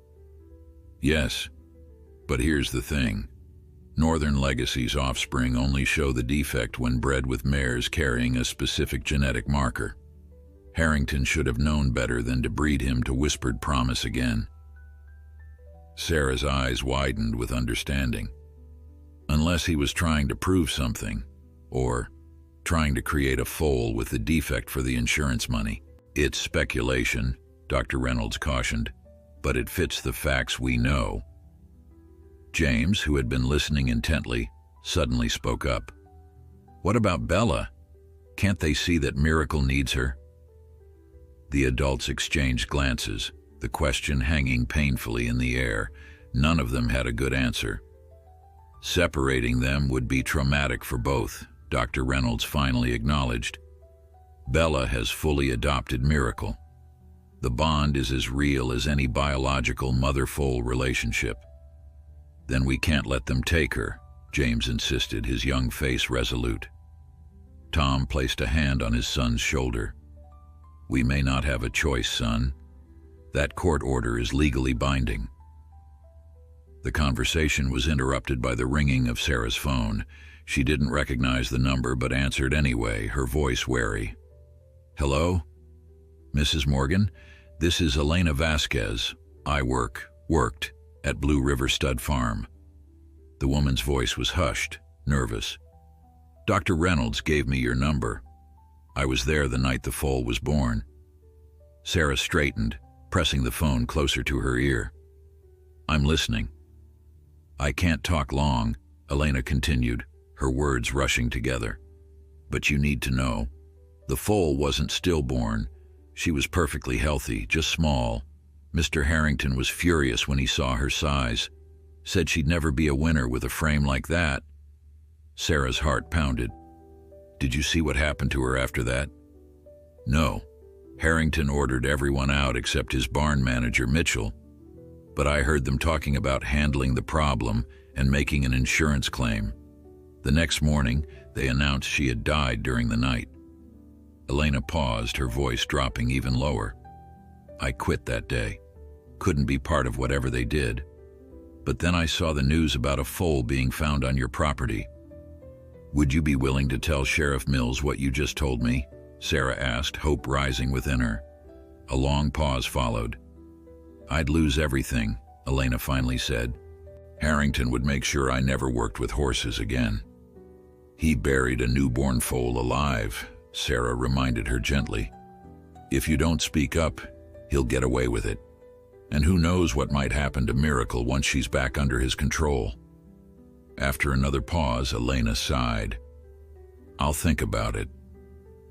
Yes, but here's the thing. Northern Legacy's offspring only show the defect when bred with mares carrying a specific genetic marker. Harrington should have known better than to breed him to Whispered Promise again. Sarah's eyes widened with understanding. Unless he was trying to prove something, or trying to create a foal with the defect for the insurance money. It's speculation, Dr. Reynolds cautioned, but it fits the facts we know. James, who had been listening intently, suddenly spoke up. What about Bella? Can't they see that Miracle needs her? The adults exchanged glances, the question hanging painfully in the air. None of them had a good answer. Separating them would be traumatic for both, Dr. Reynolds finally acknowledged. Bella has fully adopted Miracle. The bond is as real as any biological mother-foal relationship. Then we can't let them take her, James insisted, his young face resolute. Tom placed a hand on his son's shoulder. We may not have a choice, son. That court order is legally binding. The conversation was interrupted by the ringing of Sarah's phone. She didn't recognize the number but answered anyway, her voice wary. Hello? Mrs. Morgan? This is Elena Vasquez. I worked at Blue River Stud Farm. The woman's voice was hushed, nervous. Dr. Reynolds gave me your number. I was there the night the foal was born. Sarah straightened, pressing the phone closer to her ear. I'm listening. I can't talk long, Elena continued, her words rushing together. But you need to know. The foal wasn't stillborn. She was perfectly healthy, just small. Mr. Harrington was furious when he saw her size. Said she'd never be a winner with a frame like that. Sarah's heart pounded. Did you see what happened to her after that? No. Harrington ordered everyone out except his barn manager, Mitchell. But I heard them talking about handling the problem and making an insurance claim. The next morning, they announced she had died during the night. Elena paused, her voice dropping even lower. I quit that day. Couldn't be part of whatever they did. But then I saw the news about a foal being found on your property. Would you be willing to tell Sheriff Mills what you just told me? Sarah asked, hope rising within her. A long pause followed. I'd lose everything, Elena finally said. Harrington would make sure I never worked with horses again. He buried a newborn foal alive, Sarah reminded her gently. If you don't speak up, he'll get away with it. And who knows what might happen to Miracle once she's back under his control. After another pause, Elena sighed. I'll think about it.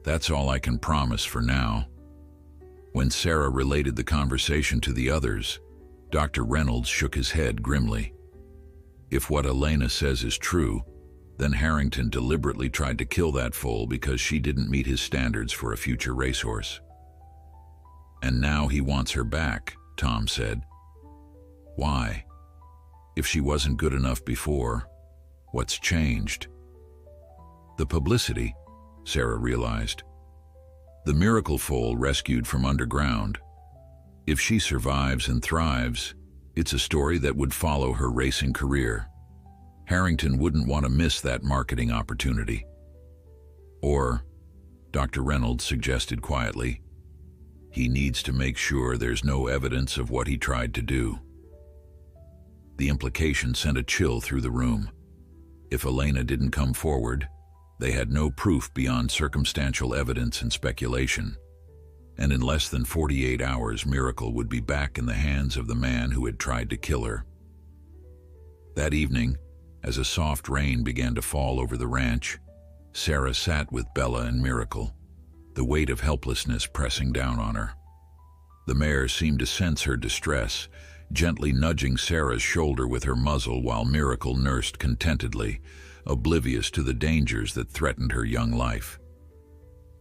That's all I can promise for now. When Sarah related the conversation to the others, Dr. Reynolds shook his head grimly. If what Elena says is true, then Harrington deliberately tried to kill that foal because she didn't meet his standards for a future racehorse. And now he wants her back, Tom said. Why? If she wasn't good enough before, what's changed? The publicity, Sarah realized. The miracle foal rescued from underground. If she survives and thrives, it's a story that would follow her racing career. Harrington wouldn't want to miss that marketing opportunity. Or, Dr. Reynolds suggested quietly, he needs to make sure there's no evidence of what he tried to do. The implication sent a chill through the room. If Elena didn't come forward, they had no proof beyond circumstantial evidence and speculation. And in less than 48 hours, Miracle would be back in the hands of the man who had tried to kill her. That evening, As a soft rain began to fall over the ranch, Sarah sat with Bella and Miracle, the weight of helplessness pressing down on her. The mare seemed to sense her distress, gently nudging Sarah's shoulder with her muzzle while Miracle nursed contentedly, oblivious to the dangers that threatened her young life.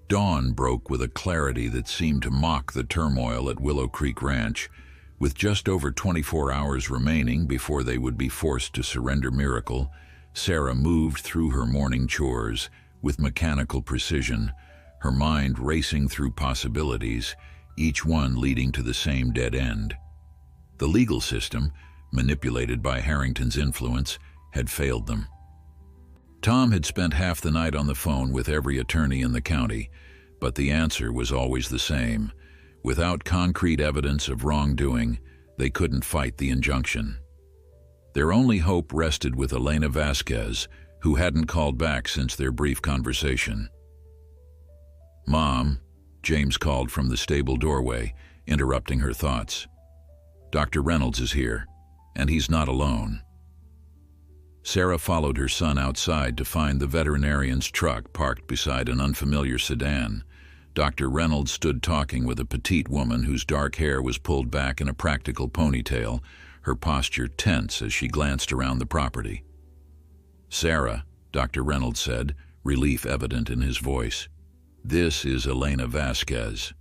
Dawn broke with a clarity that seemed to mock the turmoil at Willow Creek Ranch. With just over 24 hours remaining before they would be forced to surrender Miracle, Sarah moved through her morning chores with mechanical precision, her mind racing through possibilities, each one leading to the same dead end. The legal system, manipulated by Harrington's influence, had failed them. Tom had spent half the night on the phone with every attorney in the county, but the answer was always the same. Without concrete evidence of wrongdoing, they couldn't fight the injunction. Their only hope rested with Elena Vasquez, who hadn't called back since their brief conversation. "Mom," James called from the stable doorway, interrupting her thoughts. "Dr. Reynolds is here, and he's not alone." Sarah followed her son outside to find the veterinarian's truck parked beside an unfamiliar sedan. Dr. Reynolds stood talking with a petite woman whose dark hair was pulled back in a practical ponytail, her posture tense as she glanced around the property. "Sarah," Dr. Reynolds said, relief evident in his voice. "This is Elena Vasquez."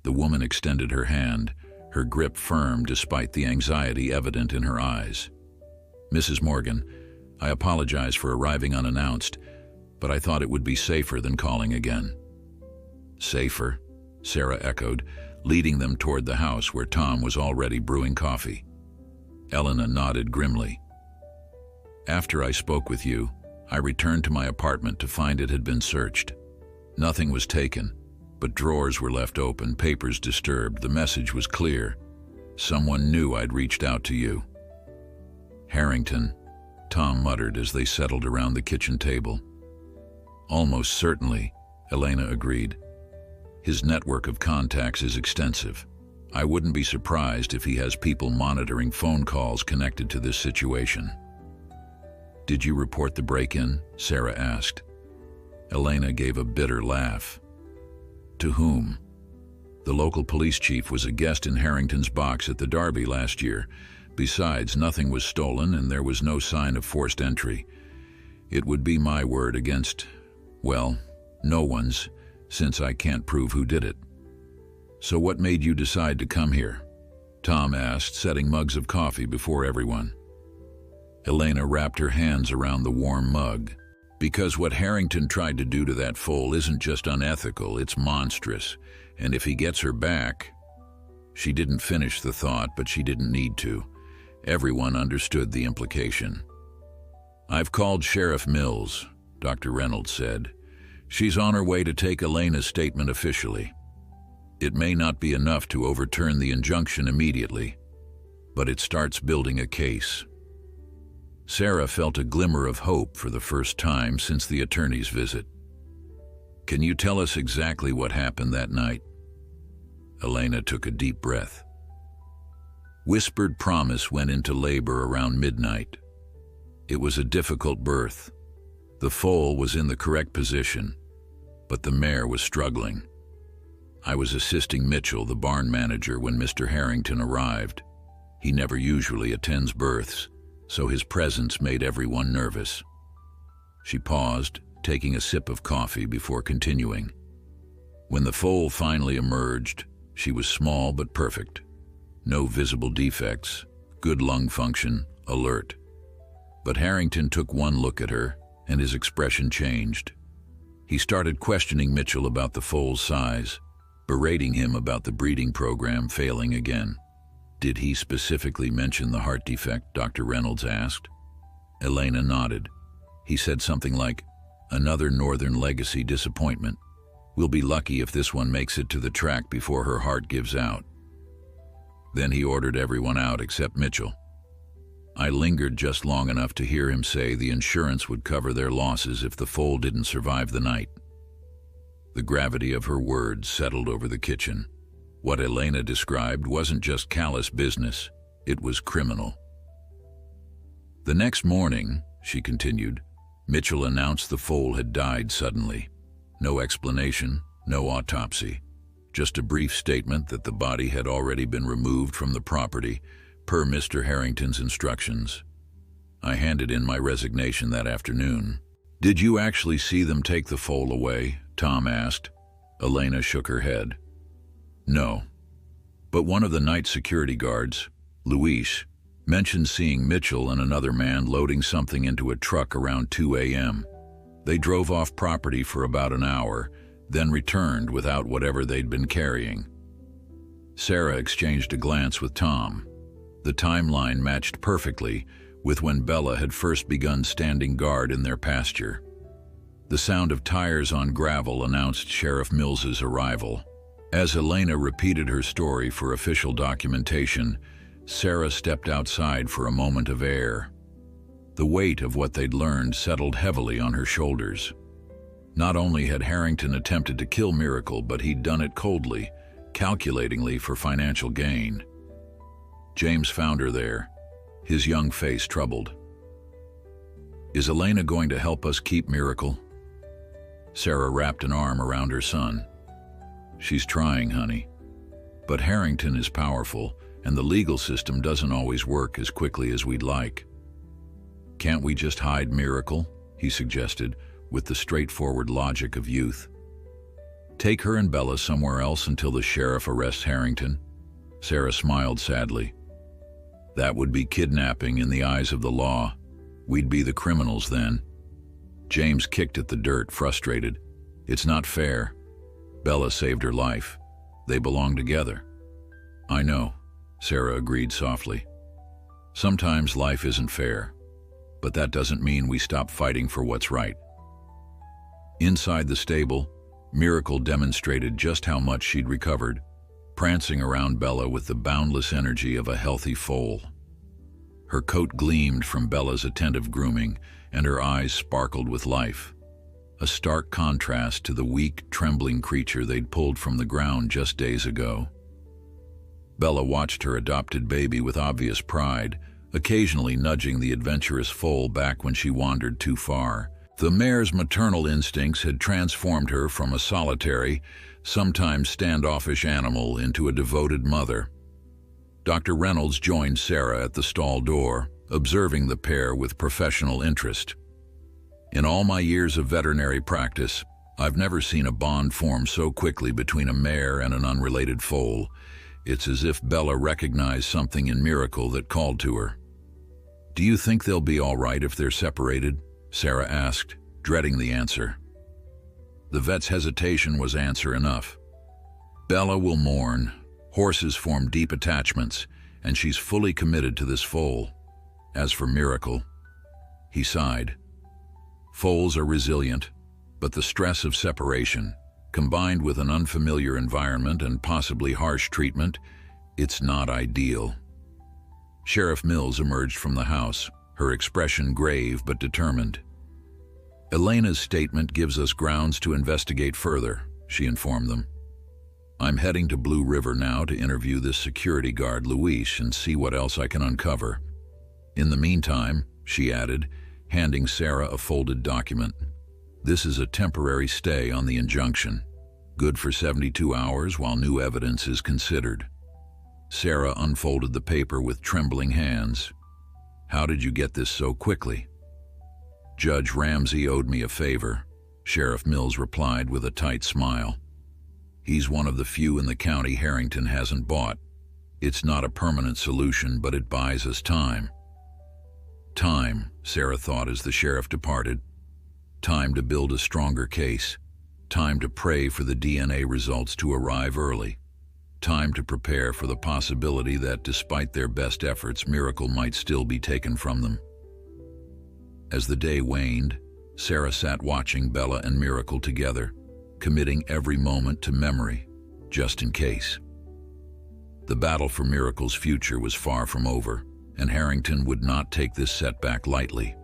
The woman extended her hand, her grip firm despite the anxiety evident in her eyes. "Mrs. Morgan, I apologize for arriving unannounced, but I thought it would be safer than calling again." "Safer?" Sarah echoed, leading them toward the house where Tom was already brewing coffee. Elena nodded grimly. "After I spoke with you, I returned to my apartment to find it had been searched. Nothing was taken, but drawers were left open, papers disturbed. The message was clear. Someone knew I'd reached out to you." "Harrington," Tom muttered as they settled around the kitchen table. "Almost certainly," Elena agreed. "His network of contacts is extensive. I wouldn't be surprised if he has people monitoring phone calls connected to this situation." "Did you report the break-in?" Sarah asked. Elena gave a bitter laugh. "To whom?" "The local police chief was a guest in Harrington's box at the Derby last year. Besides, nothing was stolen and there was no sign of forced entry. It would be my word against, well, no one's, since I can't prove who did it." "So what made you decide to come here?" Tom asked, setting mugs of coffee before everyone. Elena wrapped her hands around the warm mug. "Because what Harrington tried to do to that foal isn't just unethical, it's monstrous. And if he gets her back—" She didn't finish the thought, but she didn't need to. Everyone understood the implication. "I've called Sheriff Mills," Dr. Reynolds said. "She's on her way to take Elena's statement officially. It may not be enough to overturn the injunction immediately, but it starts building a case." Sarah felt a glimmer of hope for the first time since the attorney's visit. "Can you tell us exactly what happened that night?" Elena took a deep breath. "Whispered Promise went into labor around midnight. It was a difficult birth. The foal was in the correct position, but the mare was struggling. I was assisting Mitchell, the barn manager, when Mr. Harrington arrived. He never usually attends births, so his presence made everyone nervous." She paused, taking a sip of coffee before continuing. "When the foal finally emerged, she was small but perfect. No visible defects, good lung function, alert. But Harrington took one look at her, and his expression changed. He started questioning Mitchell about the foal's size, berating him about the breeding program failing again." "Did he specifically mention the heart defect?" Dr. Reynolds asked. Elena nodded. "He said something like, 'Another Northern Legacy disappointment. We'll be lucky if this one makes it to the track before her heart gives out.' Then he ordered everyone out except Mitchell. I lingered just long enough to hear him say the insurance would cover their losses if the foal didn't survive the night." The gravity of her words settled over the kitchen. What Elena described wasn't just callous business, it was criminal. The next morning, she continued. Mitchell announced the foal had died suddenly. No explanation, no autopsy. Just a brief statement that the body had already been removed from the property, per Mr. Harrington's instructions. I handed in my resignation that afternoon. Did you actually see them take the foal away? Tom asked. Elena shook her head. No. But one of the night security guards, Luis, mentioned seeing Mitchell and another man loading something into a truck around 2 a.m. They drove off property for about an hour, then returned without whatever they'd been carrying. Sarah exchanged a glance with Tom. The timeline matched perfectly with when Bella had first begun standing guard in their pasture. The sound of tires on gravel announced Sheriff Mills's arrival. As Elena repeated her story for official documentation, Sarah stepped outside for a moment of air. The weight of what they'd learned settled heavily on her shoulders. Not only had Harrington attempted to kill Miracle, but he'd done it coldly, calculatingly for financial gain. James found her there, his young face troubled. Is Elena going to help us keep Miracle? Sarah wrapped an arm around her son. She's trying, honey. But Harrington is powerful, and the legal system doesn't always work as quickly as we'd like. Can't we just hide Miracle? He suggested, with the straightforward logic of youth. Take her and Bella somewhere else until the sheriff arrests Harrington? Sarah smiled sadly. That would be kidnapping in the eyes of the law. We'd be the criminals then. James kicked at the dirt, frustrated. It's not fair. Bella saved her life. They belong together. I know, Sarah agreed softly. Sometimes life isn't fair, but that doesn't mean we stop fighting for what's right. Inside the stable, Miracle demonstrated just how much she'd recovered, prancing around Bella with the boundless energy of a healthy foal. Her coat gleamed from Bella's attentive grooming, and her eyes sparkled with life, a stark contrast to the weak, trembling creature they'd pulled from the ground just days ago. Bella watched her adopted baby with obvious pride, occasionally nudging the adventurous foal back when she wandered too far. The mare's maternal instincts had transformed her from a solitary, sometimes standoffish animal into a devoted mother. Dr. Reynolds joined Sarah at the stall door, observing the pair with professional interest. In all my years of veterinary practice, I've never seen a bond form so quickly between a mare and an unrelated foal. It's as if Bella recognized something in Miracle that called to her. Do you think they'll be all right if they're separated? Sarah asked, dreading the answer. The vet's hesitation was answer enough. Bella will mourn. Horses form deep attachments, and she's fully committed to this foal. As for Miracle, he sighed. Foals are resilient, but the stress of separation, combined with an unfamiliar environment and possibly harsh treatment, it's not ideal. Sheriff Mills emerged from the house, her expression grave but determined. Elena's statement gives us grounds to investigate further, she informed them. I'm heading to Blue River now to interview this security guard, Luis, and see what else I can uncover. In the meantime, she added, handing Sarah a folded document. This is a temporary stay on the injunction, good for 72 hours while new evidence is considered. Sarah unfolded the paper with trembling hands. How did you get this so quickly? Judge Ramsey owed me a favor, Sheriff Mills replied with a tight smile. He's one of the few in the county Harrington hasn't bought. It's not a permanent solution, but it buys us time. Time, Sarah thought as the sheriff departed. Time to build a stronger case. Time to pray for the DNA results to arrive early. Time to prepare for the possibility that, despite their best efforts, Miracle might still be taken from them. As the day waned, Sarah sat watching Bella and Miracle together, committing every moment to memory, just in case. The battle for Miracle's future was far from over, and Harrington would not take this setback lightly.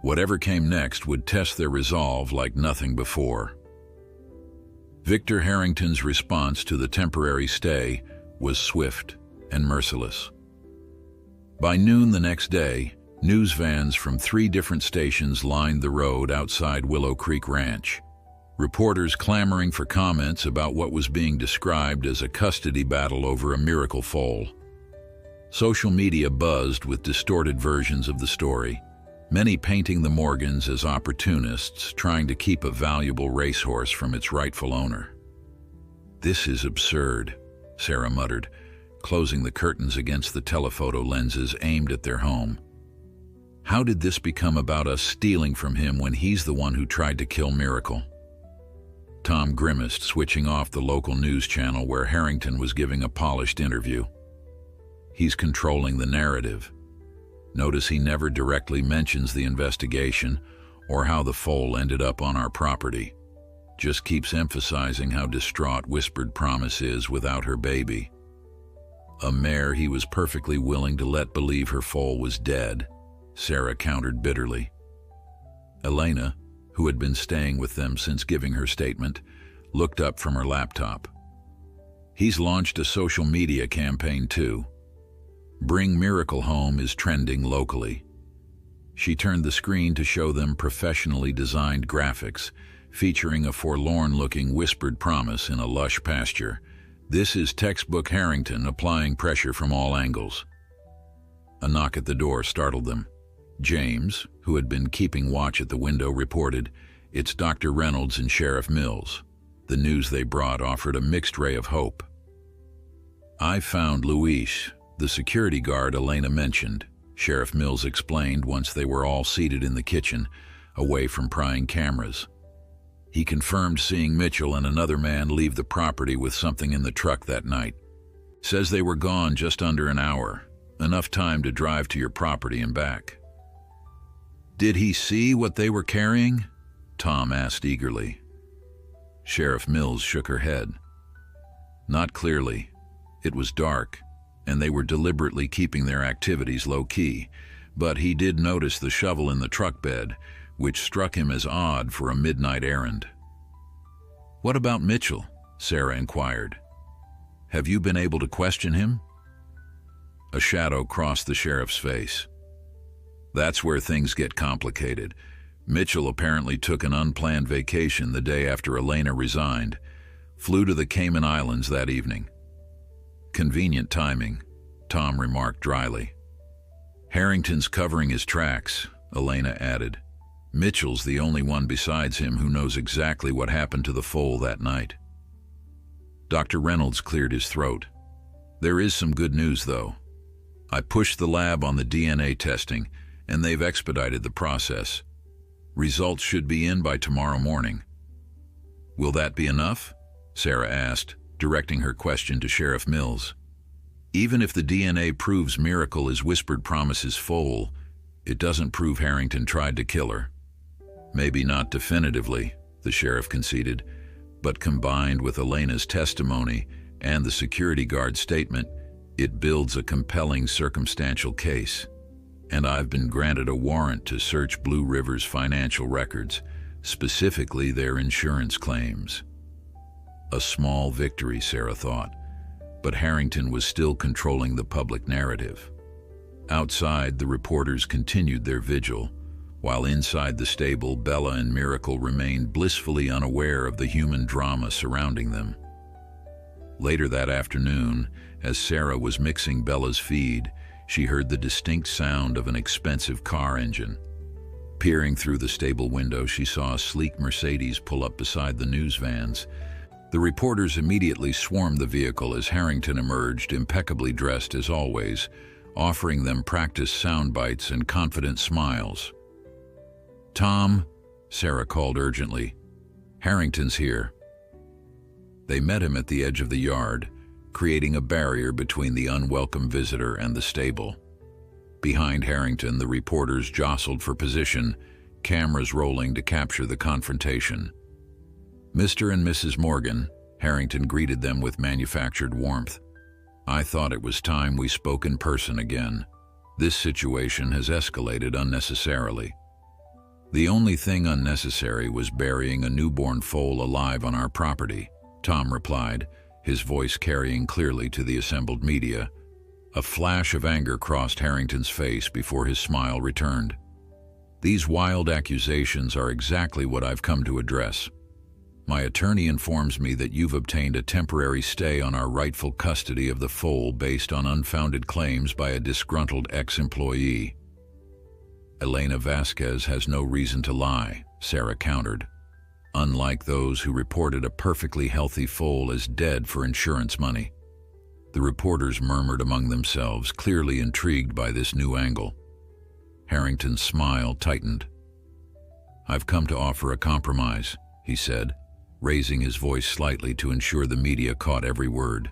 Whatever came next would test their resolve like nothing before. Victor Harrington's response to the temporary stay was swift and merciless. By noon the next day, News vans from 3 different stations lined the road outside Willow Creek Ranch. Reporters clamoring for comments about what was being described as a custody battle over a miracle foal. Social media buzzed with distorted versions of the story, many painting the Morgans as opportunists trying to keep a valuable racehorse from its rightful owner. "This is absurd," Sarah muttered, closing the curtains against the telephoto lenses aimed at their home. "How did this become about us stealing from him when he's the one who tried to kill Miracle?" Tom grimaced, switching off the local news channel where Harrington was giving a polished interview. "He's controlling the narrative. Notice he never directly mentions the investigation or how the foal ended up on our property. Just keeps emphasizing how distraught Whispered Promise is without her baby. A mare he was perfectly willing to let believe her foal was dead," Sarah countered bitterly. Elena, who had been staying with them since giving her statement, looked up from her laptop. "He's launched a social media campaign too. Bring Miracle Home is trending locally." She turned the screen to show them professionally designed graphics featuring a forlorn-looking Whispered Promise in a lush pasture. "This is textbook Harrington applying pressure from all angles." A knock at the door startled them. James, who had been keeping watch at the window, reported, "It's Dr. Reynolds and Sheriff Mills." The news they brought offered a mixed ray of hope. "I found Luis, the security guard Elena mentioned," Sheriff Mills explained once they were all seated in the kitchen, away from prying cameras. "He confirmed seeing Mitchell and another man leave the property with something in the truck that night. Says they were gone just under an hour, enough time to drive to your property and back." "Did he see what they were carrying?" Tom asked eagerly. Sheriff Mills shook her head. "Not clearly. It was dark, and they were deliberately keeping their activities low-key, but he did notice the shovel in the truck bed, which struck him as odd for a midnight errand." "What about Mitchell?" Sarah inquired. "Have you been able to question him?" A shadow crossed the sheriff's face. "That's where things get complicated. Mitchell apparently took an unplanned vacation the day after Elena resigned, flew to the Cayman Islands that evening." "Convenient timing," Tom remarked dryly. "Harrington's covering his tracks," Elena added. "Mitchell's the only one besides him who knows exactly what happened to the foal that night." Dr. Reynolds cleared his throat. "There is some good news, though. I pushed the lab on the DNA testing, and they've expedited the process. Results should be in by tomorrow morning." "Will that be enough?" Sarah asked, directing her question to Sheriff Mills. "Even if the DNA proves Miracle is Whispered Promise's foal, it doesn't prove Harrington tried to kill her." "Maybe not definitively," the sheriff conceded, "but combined with Elena's testimony and the security guard's statement, it builds a compelling circumstantial case. And I've been granted a warrant to search Blue River's financial records, specifically their insurance claims." A small victory, Sarah thought, but Harrington was still controlling the public narrative. Outside, the reporters continued their vigil, while inside the stable, Bella and Miracle remained blissfully unaware of the human drama surrounding them. Later that afternoon, as Sarah was mixing Bella's feed, she heard the distinct sound of an expensive car engine. Peering through the stable window, she saw a sleek Mercedes pull up beside the news vans. The reporters immediately swarmed the vehicle as Harrington emerged, impeccably dressed as always, offering them practice sound bites and confident smiles. "Tom," Sarah called urgently, "Harrington's here." They met him at the edge of the yard, creating a barrier between the unwelcome visitor and the stable. Behind Harrington, the reporters jostled for position, cameras rolling to capture the confrontation. "Mr. and Mrs. Morgan," Harrington greeted them with manufactured warmth. "I thought it was time we spoke in person again. This situation has escalated unnecessarily." "The only thing unnecessary was burying a newborn foal alive on our property," Tom replied, his voice carrying clearly to the assembled media. A flash of anger crossed Harrington's face before his smile returned. These wild accusations are exactly what I've come to address. My attorney informs me that you've obtained a temporary stay on our rightful custody of the foal based on unfounded claims by a disgruntled ex-employee. Elena Vasquez has no reason to lie, Sarah countered. Unlike those who reported a perfectly healthy foal as dead for insurance money. The reporters murmured among themselves, clearly intrigued by this new angle. Harrington's smile tightened. "I've come to offer a compromise," he said, raising his voice slightly to ensure the media caught every word.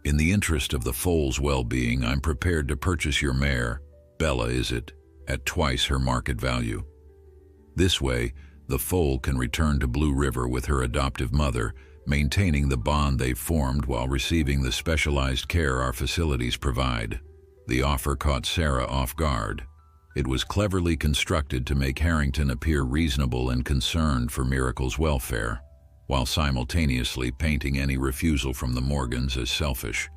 "In the interest of the foal's well-being, I'm prepared to purchase your mare, Bella is it, at twice her market value. This way, the foal can return to Blue River with her adoptive mother, maintaining the bond they've formed while receiving the specialized care our facilities provide." The offer caught Sarah off guard. It was cleverly constructed to make Harrington appear reasonable and concerned for Miracle's welfare, while simultaneously painting any refusal from the Morgans as selfish.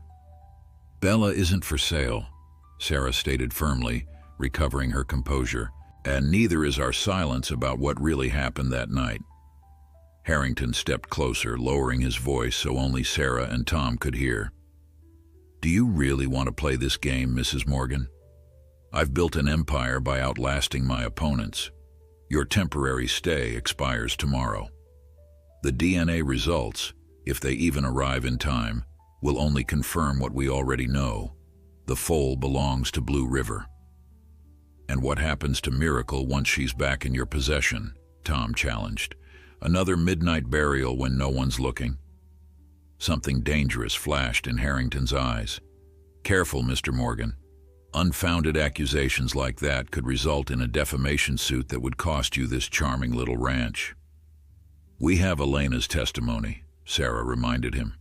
"Bella isn't for sale," Sarah stated firmly, recovering her composure, "and neither is our silence about what really happened that night." Harrington stepped closer, lowering his voice so only Sarah and Tom could hear. "Do you really want to play this game, Mrs. Morgan? I've built an empire by outlasting my opponents. Your temporary stay expires tomorrow. The DNA results, if they even arrive in time, will only confirm what we already know. The foal belongs to Blue River." "And what happens to Miracle once she's back in your possession?" Tom challenged. "Another midnight burial when no one's looking?" Something dangerous flashed in Harrington's eyes. "Careful, Mr. Morgan. Unfounded accusations like that could result in a defamation suit that would cost you this charming little ranch." "We have Elena's testimony," Sarah reminded him.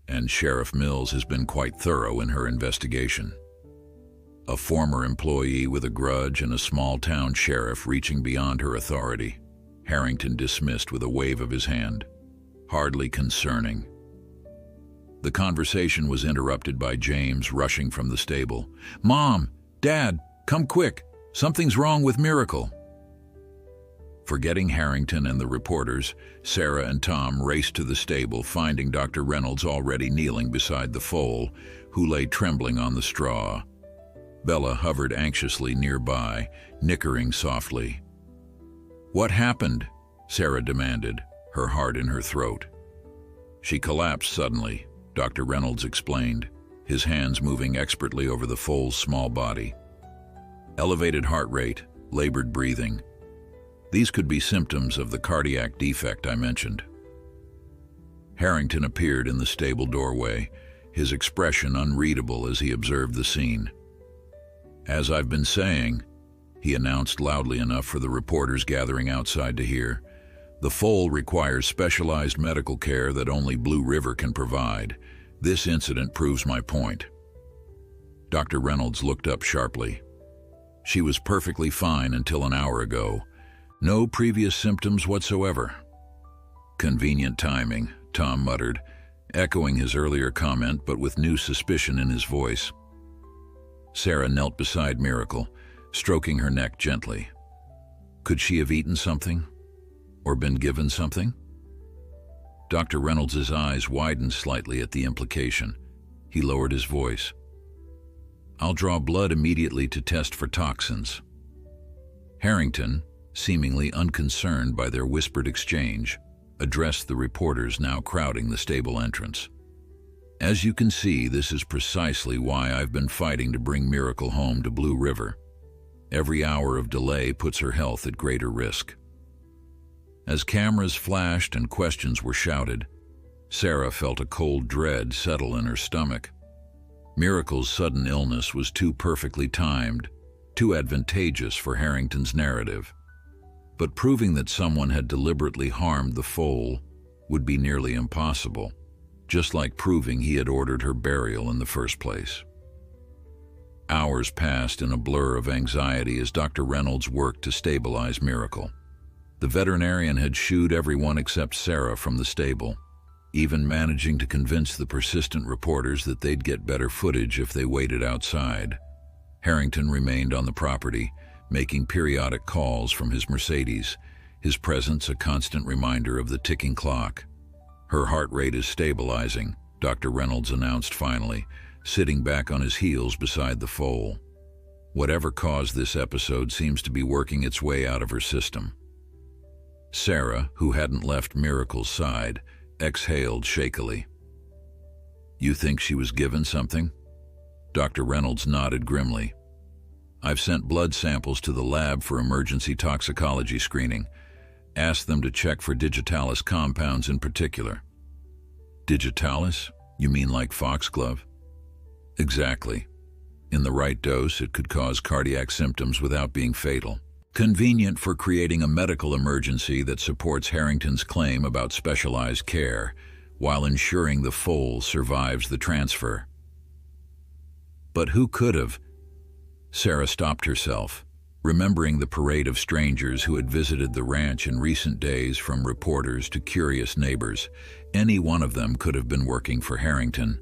"And Sheriff Mills has been quite thorough in her investigation." A former employee with a grudge and a small-town sheriff reaching beyond her authority, Harrington dismissed with a wave of his hand. "Hardly concerning." The conversation was interrupted by James rushing from the stable. "Mom! Dad! Come quick! Something's wrong with Miracle!" Forgetting Harrington and the reporters, Sarah and Tom raced to the stable, finding Dr. Reynolds already kneeling beside the foal, who lay trembling on the straw. Bella hovered anxiously nearby, nickering softly. "What happened?" Sarah demanded, her heart in her throat. "She collapsed suddenly," Dr. Reynolds explained, his hands moving expertly over the foal's small body. "Elevated heart rate, labored breathing. These could be symptoms of the cardiac defect I mentioned." Harrington appeared in the stable doorway, his expression unreadable as he observed the scene. "As I've been saying," he announced loudly enough for the reporters gathering outside to hear, "the foal requires specialized medical care that only Blue River can provide. This incident proves my point." Dr. Reynolds looked up sharply. "She was perfectly fine until an hour ago. No previous symptoms whatsoever." "Convenient timing," Tom muttered, echoing his earlier comment but with new suspicion in his voice. Sarah knelt beside Miracle, stroking her neck gently. Could she have eaten something? Or been given something? Dr. Reynolds' eyes widened slightly at the implication. He lowered his voice. "I'll draw blood immediately to test for toxins." Harrington, seemingly unconcerned by their whispered exchange, addressed the reporters now crowding the stable entrance. "As you can see, this is precisely why I've been fighting to bring Miracle home to Blue River. Every hour of delay puts her health at greater risk." As cameras flashed and questions were shouted, Sarah felt a cold dread settle in her stomach. Miracle's sudden illness was too perfectly timed, too advantageous for Harrington's narrative. But proving that someone had deliberately harmed the foal would be nearly impossible, just like proving he had ordered her burial in the first place. Hours passed in a blur of anxiety as Dr. Reynolds worked to stabilize Miracle. The veterinarian had shooed everyone except Sarah from the stable. even managing to convince the persistent reporters that they'd get better footage if they waited outside. Harrington remained on the property, making periodic calls from his Mercedes, his presence a constant reminder of the ticking clock. "Her heart rate is stabilizing," Dr. Reynolds announced finally, sitting back on his heels beside the foal. Whatever caused this episode seems to be working its way out of her system. Sarah, who hadn't left Miracle's side, exhaled shakily. "You think she was given something?" Dr. Reynolds nodded grimly. "I've sent blood samples to the lab for emergency toxicology screening. Asked them to check for digitalis compounds in particular." "Digitalis? You mean like foxglove?" "Exactly. In the right dose, it could cause cardiac symptoms without being fatal. Convenient for creating a medical emergency that supports Harrington's claim about specialized care, while ensuring the foal survives the transfer." "But who could have?" Sarah stopped herself, remembering the parade of strangers who had visited the ranch in recent days, from reporters to curious neighbors. Any one of them could have been working for Harrington.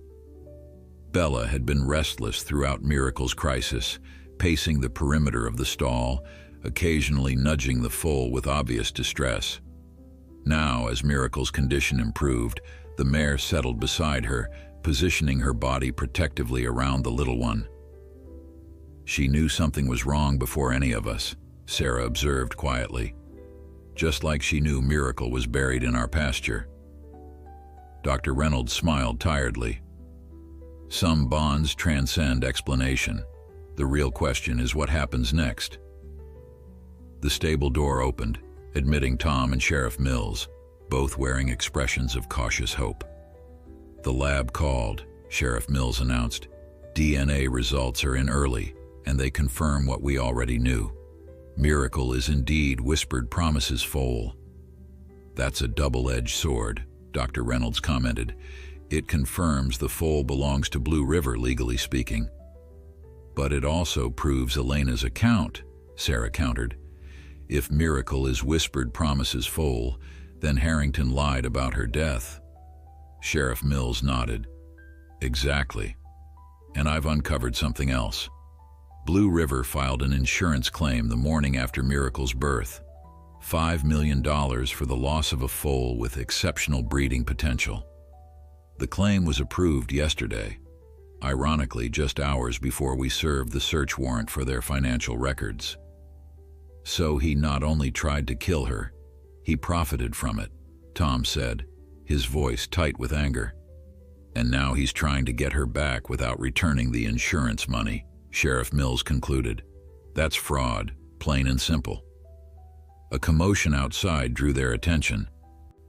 Bella had been restless throughout Miracle's crisis, pacing the perimeter of the stall, occasionally nudging the foal with obvious distress. Now, as Miracle's condition improved, the mare settled beside her, positioning her body protectively around the little one. "She knew something was wrong before any of us," Sarah observed quietly. "Just like she knew Miracle was buried in our pasture." Dr. Reynolds smiled tiredly. "Some bonds transcend explanation. The real question is what happens next." The stable door opened, admitting Tom and Sheriff Mills, both wearing expressions of cautious hope. "The lab called," Sheriff Mills announced. "DNA results are in early, and they confirm what we already knew. Miracle is indeed Whispered Promises foal." "That's a double-edged sword," Dr. Reynolds commented. "It confirms the foal belongs to Blue River, legally speaking." "But it also proves Elena's account," Sarah countered. "If Miracle is Whispered Promises foal, then Harrington lied about her death." Sheriff Mills nodded. "Exactly. And I've uncovered something else. Blue River filed an insurance claim the morning after Miracle's birth. $5 million for the loss of a foal with exceptional breeding potential. The claim was approved yesterday, ironically just hours before we served the search warrant for their financial records. So he not only tried to kill her, he profited from it," Tom said, his voice tight with anger. "And now he's trying to get her back without returning the insurance money," Sheriff Mills concluded. "That's fraud, plain and simple." A commotion outside drew their attention.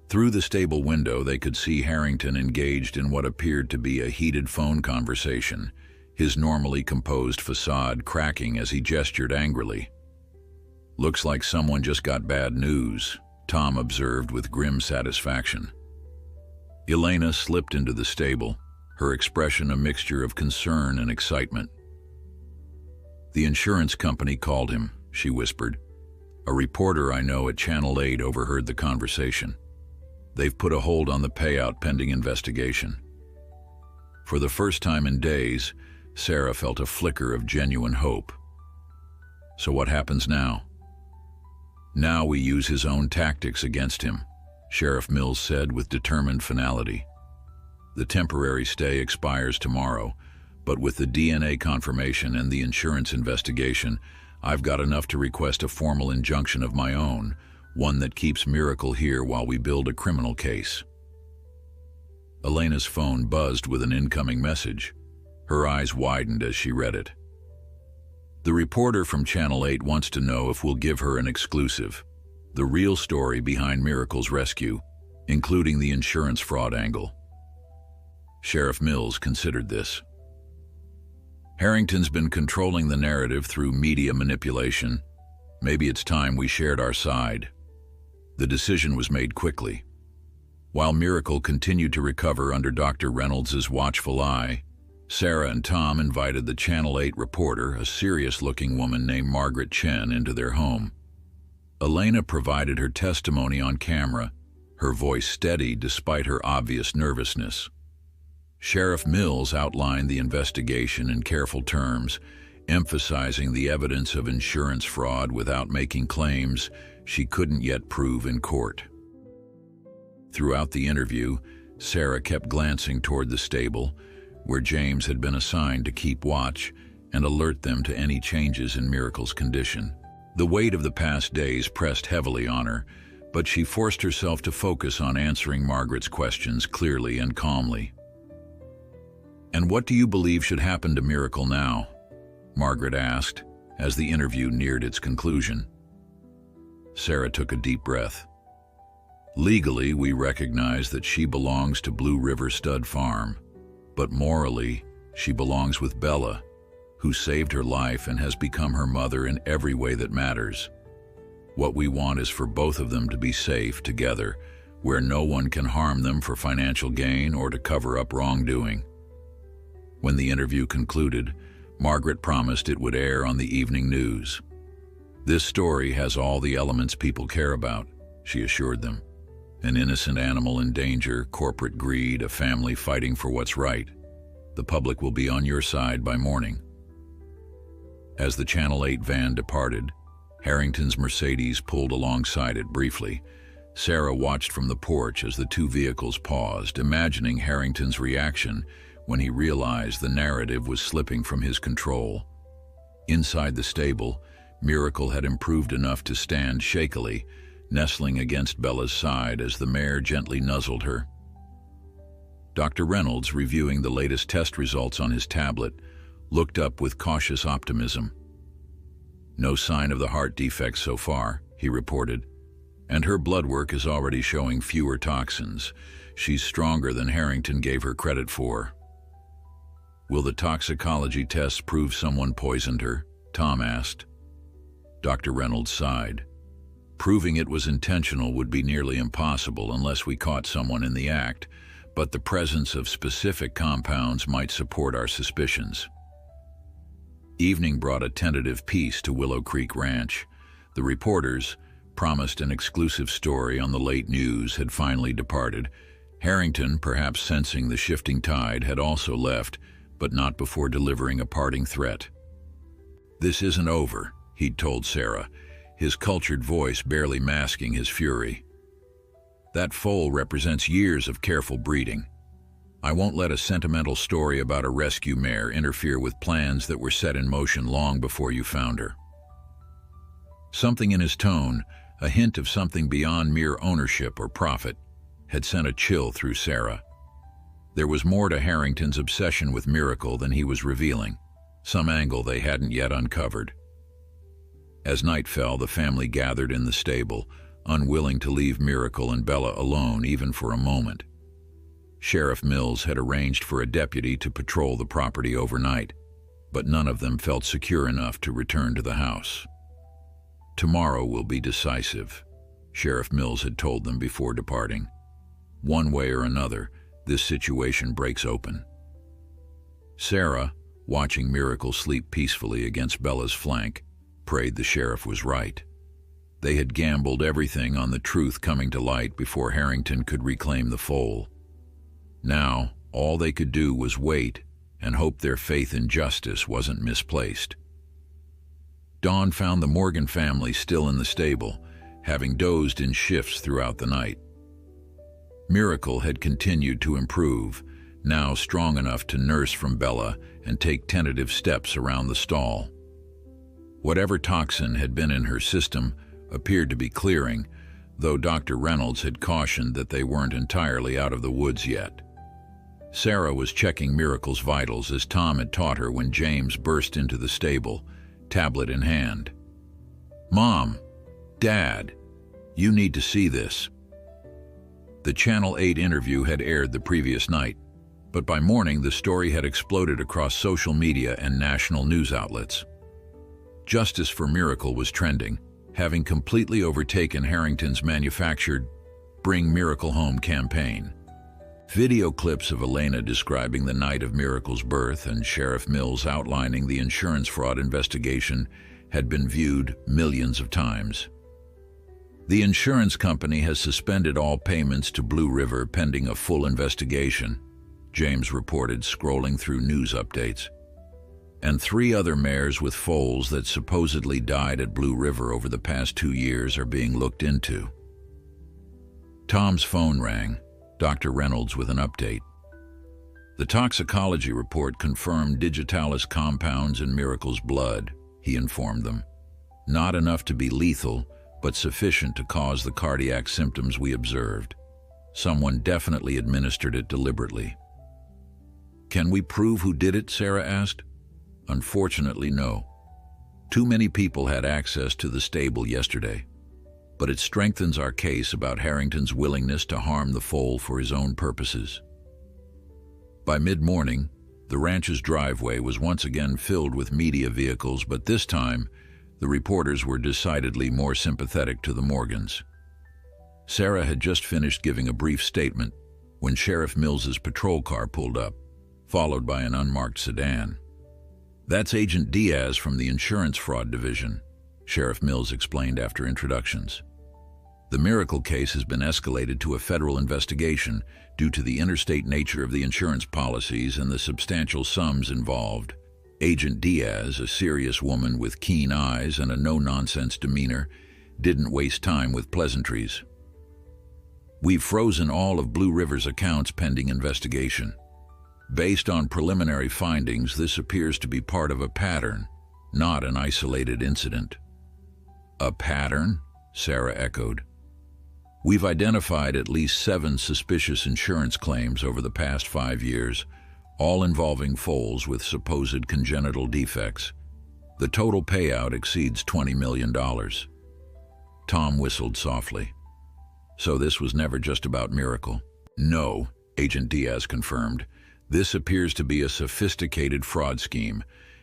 Through the stable window, they could see Harrington engaged in what appeared to be a heated phone conversation, his normally composed facade cracking as he gestured angrily. "Looks like someone just got bad news," Tom observed with grim satisfaction. Elena slipped into the stable, her expression a mixture of concern and excitement. "The insurance company called him," she whispered. "A reporter I know at Channel 8 overheard the conversation. They've put a hold on the payout pending investigation." For the first time in days, Sarah felt a flicker of genuine hope. "So what happens now?" "Now we use his own tactics against him," Sheriff Mills said with determined finality. "The temporary stay expires tomorrow, but with the DNA confirmation and the insurance investigation, I've got enough to request a formal injunction of my own, one that keeps Miracle here while we build a criminal case." Elena's phone buzzed with an incoming message. Her eyes widened as she read it. "The reporter from Channel 8 wants to know if we'll give her an exclusive. The real story behind Miracle's rescue, including the insurance fraud angle." Sheriff Mills considered this. "Harrington's been controlling the narrative through media manipulation. Maybe it's time we shared our side." The decision was made quickly. While Miracle continued to recover under Dr. Reynolds' watchful eye, Sarah and Tom invited the Channel 8 reporter, a serious-looking woman named Margaret Chen, into their home. Elena provided her testimony on camera, her voice steady despite her obvious nervousness. Sheriff Mills outlined the investigation in careful terms, emphasizing the evidence of insurance fraud without making claims she couldn't yet prove in court. Throughout the interview, Sarah kept glancing toward the stable, where James had been assigned to keep watch and alert them to any changes in Miracle's condition. The weight of the past days pressed heavily on her, but she forced herself to focus on answering Margaret's questions clearly and calmly. "And what do you believe should happen to Miracle now?" Margaret asked, as the interview neared its conclusion. Sarah took a deep breath. "Legally, we recognize that she belongs to Blue River Stud Farm, but morally, she belongs with Bella, who saved her life and has become her mother in every way that matters. What we want is for both of them to be safe together, where no one can harm them for financial gain or to cover up wrongdoing." When the interview concluded, Margaret promised it would air on the evening news. "This story has all the elements people care about," she assured them. "An innocent animal in danger, corporate greed, a family fighting for what's right. The public will be on your side by morning." As the Channel 8 van departed, Harrington's Mercedes pulled alongside it briefly. Sarah watched from the porch as the two vehicles paused, imagining Harrington's reaction when he realized the narrative was slipping from his control. Inside the stable, Miracle had improved enough to stand shakily, nestling against Bella's side as the mare gently nuzzled her. Dr. Reynolds, reviewing the latest test results on his tablet, looked up with cautious optimism. "No sign of the heart defect so far," he reported, "and her blood work is already showing fewer toxins. She's stronger than Harrington gave her credit for." "Will the toxicology tests prove someone poisoned her?" Tom asked. Dr. Reynolds sighed. "Proving it was intentional would be nearly impossible unless we caught someone in the act, but the presence of specific compounds might support our suspicions." Evening brought a tentative peace to Willow Creek Ranch. The reporters, promised an exclusive story on the late news, had finally departed. Harrington, perhaps sensing the shifting tide, had also left, but not before delivering a parting threat. "This isn't over," he'd told Sarah, his cultured voice barely masking his fury. "That foal represents years of careful breeding. I won't let a sentimental story about a rescue mare interfere with plans that were set in motion long before you found her." Something in his tone, a hint of something beyond mere ownership or profit, had sent a chill through Sarah. There was more to Harrington's obsession with Miracle than he was revealing, some angle they hadn't yet uncovered. As night fell, the family gathered in the stable, unwilling to leave Miracle and Bella alone even for a moment. Sheriff Mills had arranged for a deputy to patrol the property overnight, but none of them felt secure enough to return to the house. "Tomorrow will be decisive," Sheriff Mills had told them before departing. "One way or another, this situation breaks open." Sarah, watching Miracle sleep peacefully against Bella's flank, prayed the sheriff was right. They had gambled everything on the truth coming to light before Harrington could reclaim the foal. Now, all they could do was wait and hope their faith in justice wasn't misplaced. Dawn found the Morgan family still in the stable, having dozed in shifts throughout the night. Miracle had continued to improve, now strong enough to nurse from Bella and take tentative steps around the stall. Whatever toxin had been in her system appeared to be clearing, though Dr. Reynolds had cautioned that they weren't entirely out of the woods yet. Sarah was checking Miracle's vitals as Tom had taught her when James burst into the stable, tablet in hand. "Mom, Dad, you need to see this." The Channel 8 interview had aired the previous night, but by morning the story had exploded across social media and national news outlets. Justice for Miracle was trending, having completely overtaken Harrington's manufactured Bring Miracle Home campaign. Video clips of Elena describing the night of Miracle's birth and Sheriff Mills outlining the insurance fraud investigation had been viewed millions of times. The insurance company has suspended all payments to Blue River pending a full investigation, James reported, scrolling through news updates. And 3 other mares with foals that supposedly died at Blue River over the past 2 years are being looked into. Tom's phone rang, Dr. Reynolds with an update. The toxicology report confirmed digitalis compounds in Miracle's blood, he informed them. Not enough to be lethal, but sufficient to cause the cardiac symptoms we observed. Someone definitely administered it deliberately. Can we prove who did it? Sarah asked. Unfortunately, no. Too many people had access to the stable yesterday. But it strengthens our case about Harrington's willingness to harm the foal for his own purposes. By mid-morning, the ranch's driveway was once again filled with media vehicles, but this time, the reporters were decidedly more sympathetic to the Morgans. Sarah had just finished giving a brief statement when Sheriff Mills's patrol car pulled up, followed by an unmarked sedan. That's Agent Diaz from the Insurance Fraud Division, Sheriff Mills explained after introductions. The Miracle case has been escalated to a federal investigation due to the interstate nature of the insurance policies and the substantial sums involved. Agent Diaz, a serious woman with keen eyes and a no-nonsense demeanor, didn't waste time with pleasantries. We've frozen all of Blue River's accounts pending investigation. Based on preliminary findings, this appears to be part of a pattern, not an isolated incident. A pattern? Sarah echoed. We've identified at least 7 suspicious insurance claims over the past 5 years, all involving foals with supposed congenital defects. The total payout exceeds $20 million. Tom whistled softly. So this was never just about Miracle? No, Agent Diaz confirmed. This appears to be a sophisticated fraud scheme.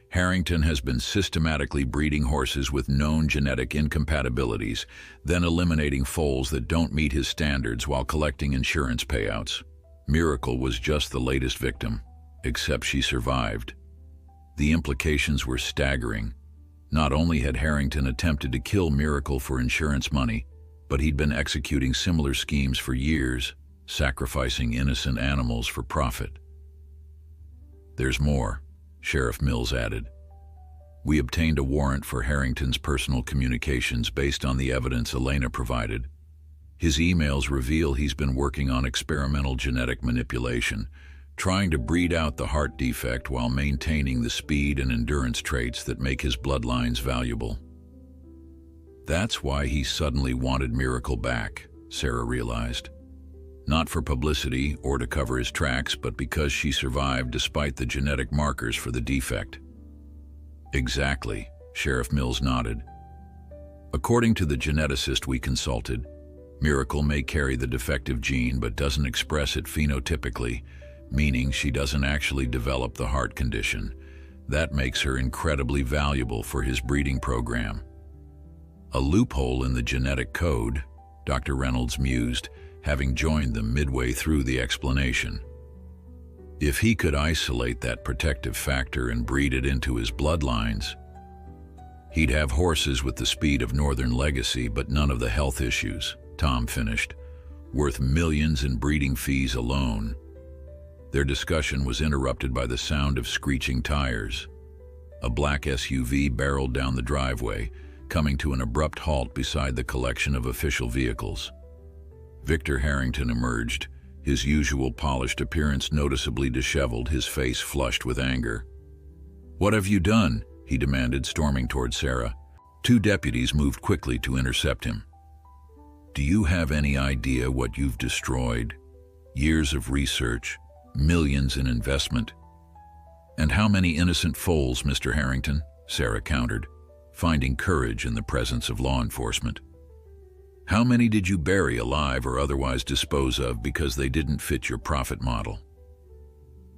Harrington has been systematically breeding horses with known genetic incompatibilities, then eliminating foals that don't meet his standards while collecting insurance payouts. Miracle was just the latest victim, except she survived. The implications were staggering. Not only had Harrington attempted to kill Miracle for insurance money, but he'd been executing similar schemes for years, sacrificing innocent animals for profit. There's more, Sheriff Mills added. We obtained a warrant for Harrington's personal communications based on the evidence Elena provided. His emails reveal he's been working on experimental genetic manipulation, trying to breed out the heart defect while maintaining the speed and endurance traits that make his bloodlines valuable. That's why he suddenly wanted Miracle back, Sarah realized. Not for publicity or to cover his tracks, but because she survived despite the genetic markers for the defect. Exactly, Sheriff Mills nodded. According to the geneticist we consulted, Miracle may carry the defective gene but doesn't express it phenotypically, meaning she doesn't actually develop the heart condition. That makes her incredibly valuable for his breeding program. A loophole in the genetic code, Dr. Reynolds mused, having joined them midway through the explanation. If he could isolate that protective factor and breed it into his bloodlines, he'd have horses with the speed of Northern Legacy but none of the health issues, Tom finished, worth millions in breeding fees alone. Their discussion was interrupted by the sound of screeching tires. A black SUV barreled down the driveway, coming to an abrupt halt beside the collection of official vehicles. Victor Harrington emerged, his usual polished appearance noticeably disheveled, his face flushed with anger. "What have you done?" he demanded, storming toward Sarah. 2 deputies moved quickly to intercept him. "Do you have any idea what you've destroyed? Years of research, millions in investment." "And how many innocent foals, Mr. Harrington?" Sarah countered, finding courage in the presence of law enforcement. "How many did you bury alive or otherwise dispose of because they didn't fit your profit model?"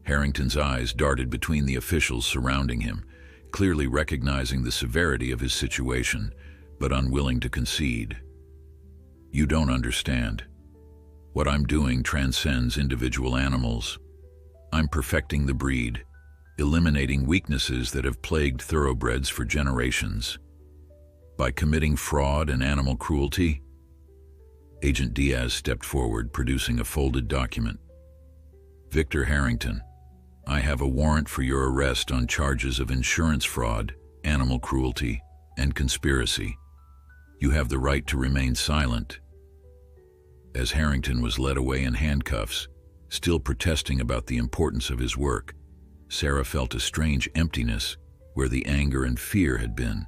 Harrington's eyes darted between the officials surrounding him, clearly recognizing the severity of his situation, but unwilling to concede. "You don't understand. What I'm doing transcends individual animals. I'm perfecting the breed, eliminating weaknesses that have plagued thoroughbreds for generations. By committing fraud and animal cruelty, Agent Diaz stepped forward, producing a folded document. Victor Harrington, I have a warrant for your arrest on charges of insurance fraud, animal cruelty, and conspiracy. You have the right to remain silent. As Harrington was led away in handcuffs, still protesting about the importance of his work, Sarah felt a strange emptiness where the anger and fear had been.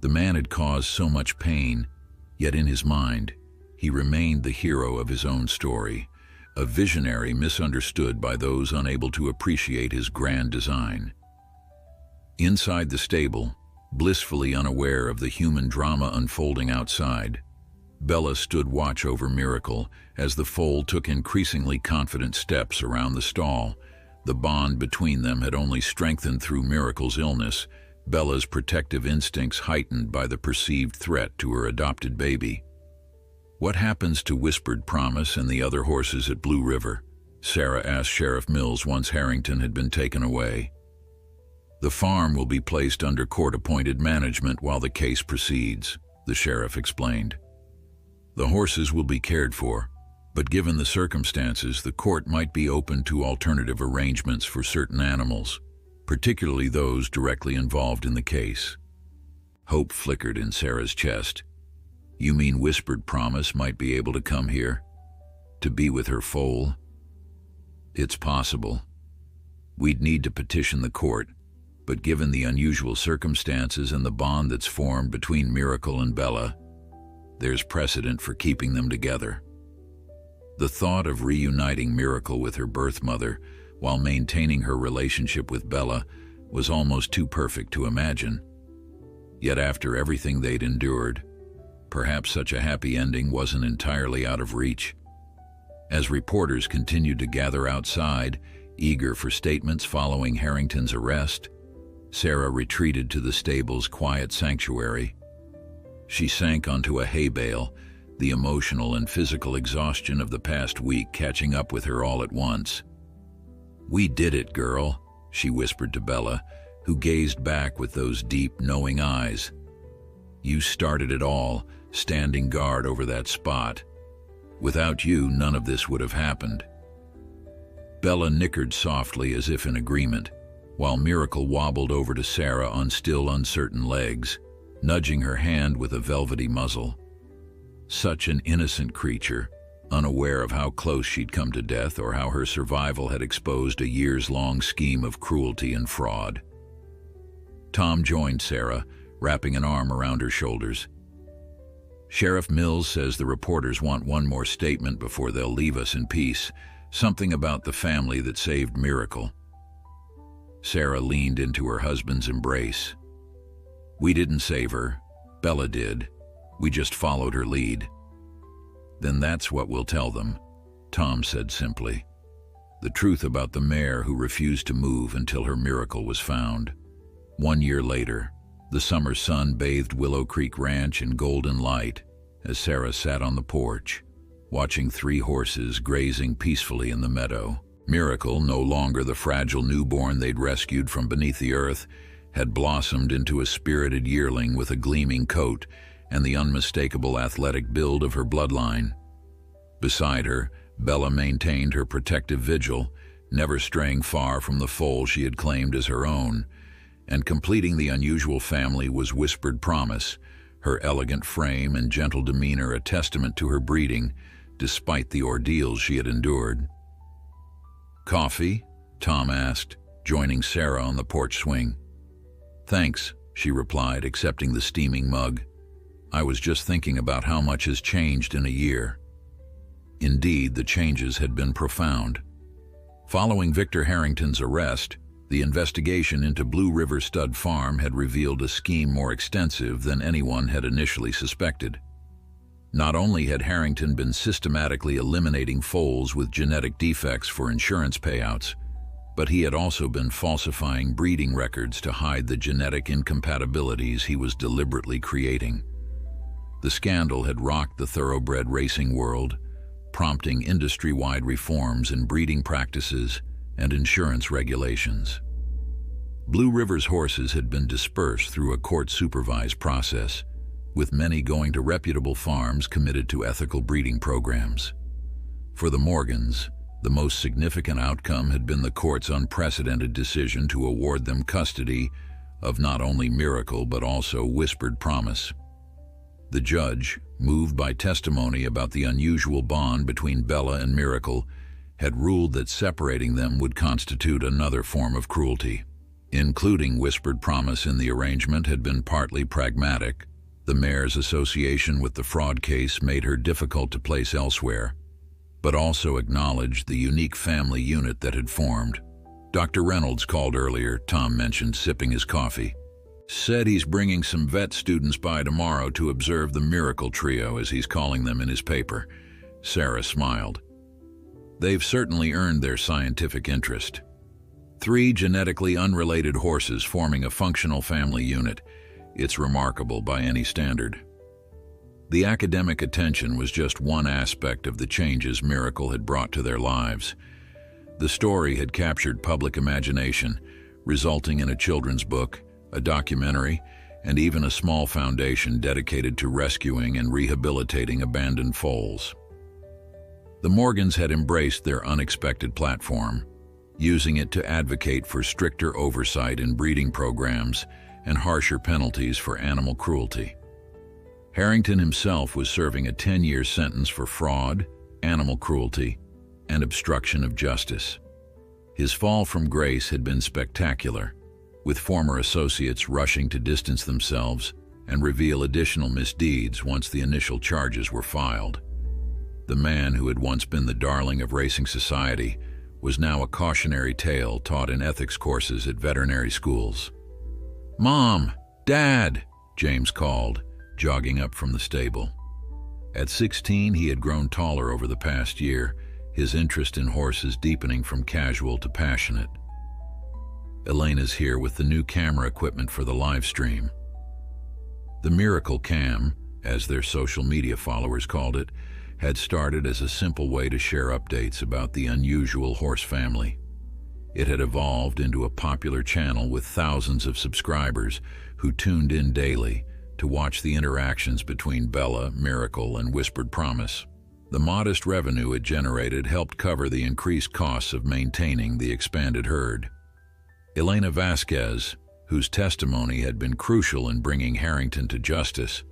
The man had caused so much pain, yet in his mind, he remained the hero of his own story, a visionary misunderstood by those unable to appreciate his grand design. Inside the stable, blissfully unaware of the human drama unfolding outside, Bella stood watch over Miracle as the foal took increasingly confident steps around the stall. The bond between them had only strengthened through Miracle's illness, Bella's protective instincts heightened by the perceived threat to her adopted baby. What happens to Whispered Promise and the other horses at Blue River? Sarah asked Sheriff Mills once Harrington had been taken away. The farm will be placed under court-appointed management while the case proceeds, the sheriff explained. The horses will be cared for, but given the circumstances, the court might be open to alternative arrangements for certain animals, particularly those directly involved in the case. Hope flickered in Sarah's chest. You mean Whispered Promise might be able to come here? To be with her foal? It's possible. We'd need to petition the court, but given the unusual circumstances and the bond that's formed between Miracle and Bella, there's precedent for keeping them together. The thought of reuniting Miracle with her birth mother while maintaining her relationship with Bella was almost too perfect to imagine. Yet after everything they'd endured, perhaps such a happy ending wasn't entirely out of reach. As reporters continued to gather outside, eager for statements following Harrington's arrest, Sarah retreated to the stable's quiet sanctuary. She sank onto a hay bale, the emotional and physical exhaustion of the past week catching up with her all at once. "We did it, girl," she whispered to Bella, who gazed back with those deep, knowing eyes. "You started it all, standing guard over that spot. Without you, none of this would have happened." Bella nickered softly as if in agreement, while Miracle wobbled over to Sarah on still uncertain legs, nudging her hand with a velvety muzzle. Such an innocent creature, unaware of how close she'd come to death or how her survival had exposed a years-long scheme of cruelty and fraud. Tom joined Sarah, wrapping an arm around her shoulders. "Sheriff Mills says the reporters want one more statement before they'll leave us in peace, something about the family that saved Miracle." Sarah leaned into her husband's embrace. "We didn't save her. Bella did. We just followed her lead." "Then that's what we'll tell them," Tom said simply. "The truth about the mare who refused to move until her Miracle was found." 1 year later, the summer sun bathed Willow Creek Ranch in golden light as Sarah sat on the porch, watching 3 horses grazing peacefully in the meadow. Miracle, no longer the fragile newborn they'd rescued from beneath the earth, had blossomed into a spirited yearling with a gleaming coat and the unmistakable athletic build of her bloodline. Beside her, Bella maintained her protective vigil, never straying far from the foal she had claimed as her own, and completing the unusual family was Whispered Promise, her elegant frame and gentle demeanor a testament to her breeding, despite the ordeals she had endured. "Coffee?" Tom asked, joining Sarah on the porch swing. "Thanks," she replied, accepting the steaming mug. "I was just thinking about how much has changed in a year." Indeed, the changes had been profound. Following Victor Harrington's arrest, the investigation into Blue River Stud Farm had revealed a scheme more extensive than anyone had initially suspected. Not only had Harrington been systematically eliminating foals with genetic defects for insurance payouts, but he had also been falsifying breeding records to hide the genetic incompatibilities he was deliberately creating. The scandal had rocked the thoroughbred racing world, prompting industry-wide reforms in breeding practices and insurance regulations. Blue River's horses had been dispersed through a court-supervised process, with many going to reputable farms committed to ethical breeding programs. For the Morgans, the most significant outcome had been the court's unprecedented decision to award them custody of not only Miracle but also Whispered Promise. The judge, moved by testimony about the unusual bond between Bella and Miracle, had ruled that separating them would constitute another form of cruelty. Including Whispered Promise in the arrangement had been partly pragmatic. The mayor's association with the fraud case made her difficult to place elsewhere, but also acknowledged the unique family unit that had formed. Dr. Reynolds called earlier, Tom mentioned, sipping his coffee. Said he's bringing some vet students by tomorrow to observe the Miracle Trio, as he's calling them in his paper. Sarah smiled. They've certainly earned their scientific interest. 3 genetically unrelated horses forming a functional family unit. It's remarkable by any standard. The academic attention was just one aspect of the changes Miracle had brought to their lives. The story had captured public imagination, resulting in a children's book, a documentary, and even a small foundation dedicated to rescuing and rehabilitating abandoned foals. The Morgans had embraced their unexpected platform, using it to advocate for stricter oversight in breeding programs and harsher penalties for animal cruelty. Harrington himself was serving a 10-year sentence for fraud, animal cruelty, and obstruction of justice. His fall from grace had been spectacular, with former associates rushing to distance themselves and reveal additional misdeeds once the initial charges were filed. The man who had once been the darling of racing society was now a cautionary tale taught in ethics courses at veterinary schools. "Mom! Dad!" James called, jogging up from the stable. At 16, he had grown taller over the past year, his interest in horses deepening from casual to passionate. Elena's here with the new camera equipment for the live stream. The Miracle Cam, as their social media followers called it, had started as a simple way to share updates about the unusual horse family. It had evolved into a popular channel with thousands of subscribers who tuned in daily to watch the interactions between Bella, Miracle, and Whispered Promise. The modest revenue it generated helped cover the increased costs of maintaining the expanded herd. Elena Vasquez, whose testimony had been crucial in bringing Harrington to justice,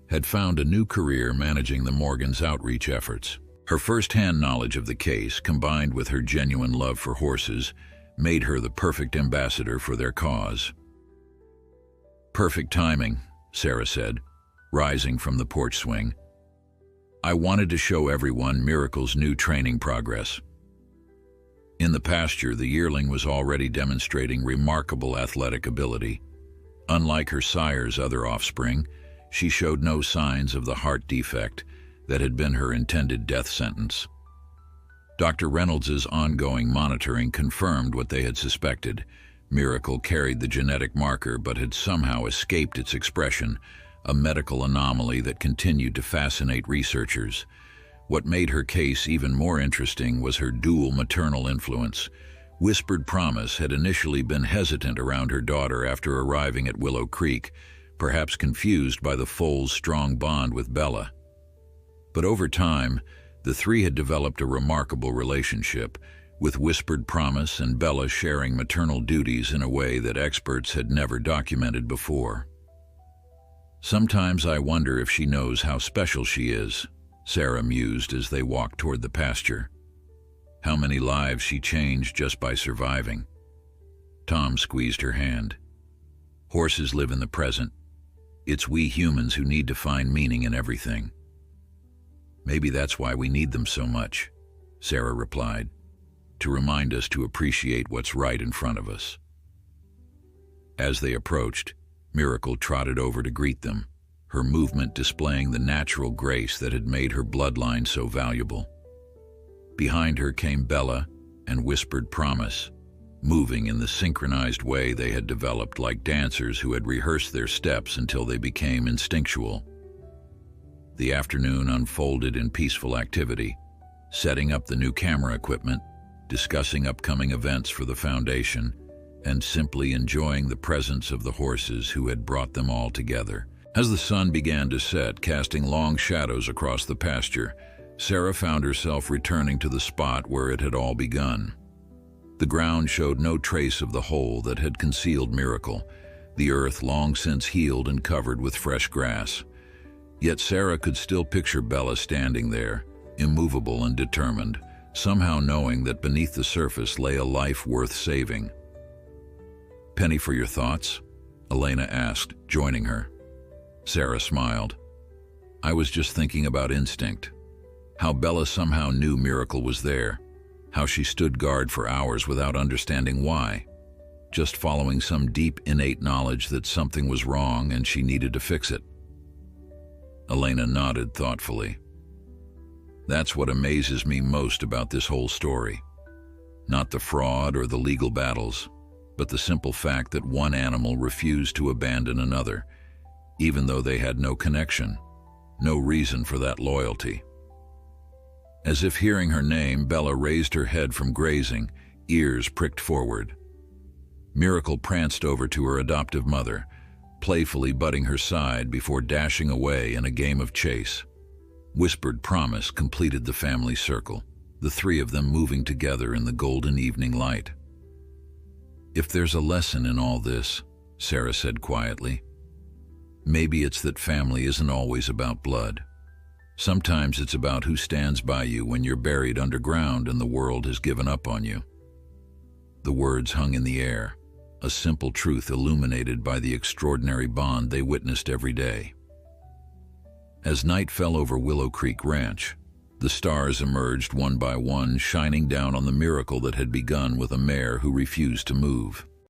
had found a new career managing the Morgans' outreach efforts. Her first-hand knowledge of the case, combined with her genuine love for horses, made her the perfect ambassador for their cause. "Perfect timing," Sarah said, rising from the porch swing. "I wanted to show everyone Miracle's new training progress." In the pasture, the yearling was already demonstrating remarkable athletic ability. Unlike her sire's other offspring, she showed no signs of the heart defect that had been her intended death sentence. Dr. Reynolds's ongoing monitoring confirmed what they had suspected. Miracle carried the genetic marker but had somehow escaped its expression, a medical anomaly that continued to fascinate researchers. What made her case even more interesting was her dual maternal influence. Whispered Promise had initially been hesitant around her daughter after arriving at Willow Creek, perhaps confused by the foal's strong bond with Bella. But over time, the three had developed a remarkable relationship, with Whispered Promise and Bella sharing maternal duties in a way that experts had never documented before. "Sometimes I wonder if she knows how special she is," Sarah mused as they walked toward the pasture. "How many lives she changed just by surviving." Tom squeezed her hand. "Horses live in the present. It's we humans who need to find meaning in everything." "Maybe that's why we need them so much," Sarah replied, "to remind us to appreciate what's right in front of us." As they approached, Miracle trotted over to greet them, her movement displaying the natural grace that had made her bloodline so valuable. Behind her came Bella and Whispered Promise, moving in the synchronized way they had developed like dancers who had rehearsed their steps until they became instinctual. The afternoon unfolded in peaceful activity, setting up the new camera equipment, discussing upcoming events for the foundation, and simply enjoying the presence of the horses who had brought them all together. As the sun began to set, casting long shadows across the pasture, Sarah found herself returning to the spot where it had all begun. The ground showed no trace of the hole that had concealed Miracle, the earth long since healed and covered with fresh grass. Yet Sarah could still picture Bella standing there, immovable and determined, somehow knowing that beneath the surface lay a life worth saving. "Penny for your thoughts?" Elena asked, joining her. Sarah smiled. "I was just thinking about instinct. How Bella somehow knew Miracle was there. How she stood guard for hours without understanding why. Just following some deep innate knowledge that something was wrong and she needed to fix it." Elena nodded thoughtfully. "That's what amazes me most about this whole story. Not the fraud or the legal battles, but the simple fact that one animal refused to abandon another, even though they had no connection, no reason for that loyalty." As if hearing her name, Bella raised her head from grazing, ears pricked forward. Miracle pranced over to her adoptive mother, playfully butting her side before dashing away in a game of chase. Whispered promise completed the family circle, the three of them moving together in the golden evening light. "If there's a lesson in all this," Sarah said quietly, "maybe it's that family isn't always about blood. Sometimes it's about who stands by you when you're buried underground and the world has given up on you." The words hung in the air, a simple truth illuminated by the extraordinary bond they witnessed every day. As night fell over Willow Creek Ranch, the stars emerged one by one, shining down on the miracle that had begun with a mare who refused to move.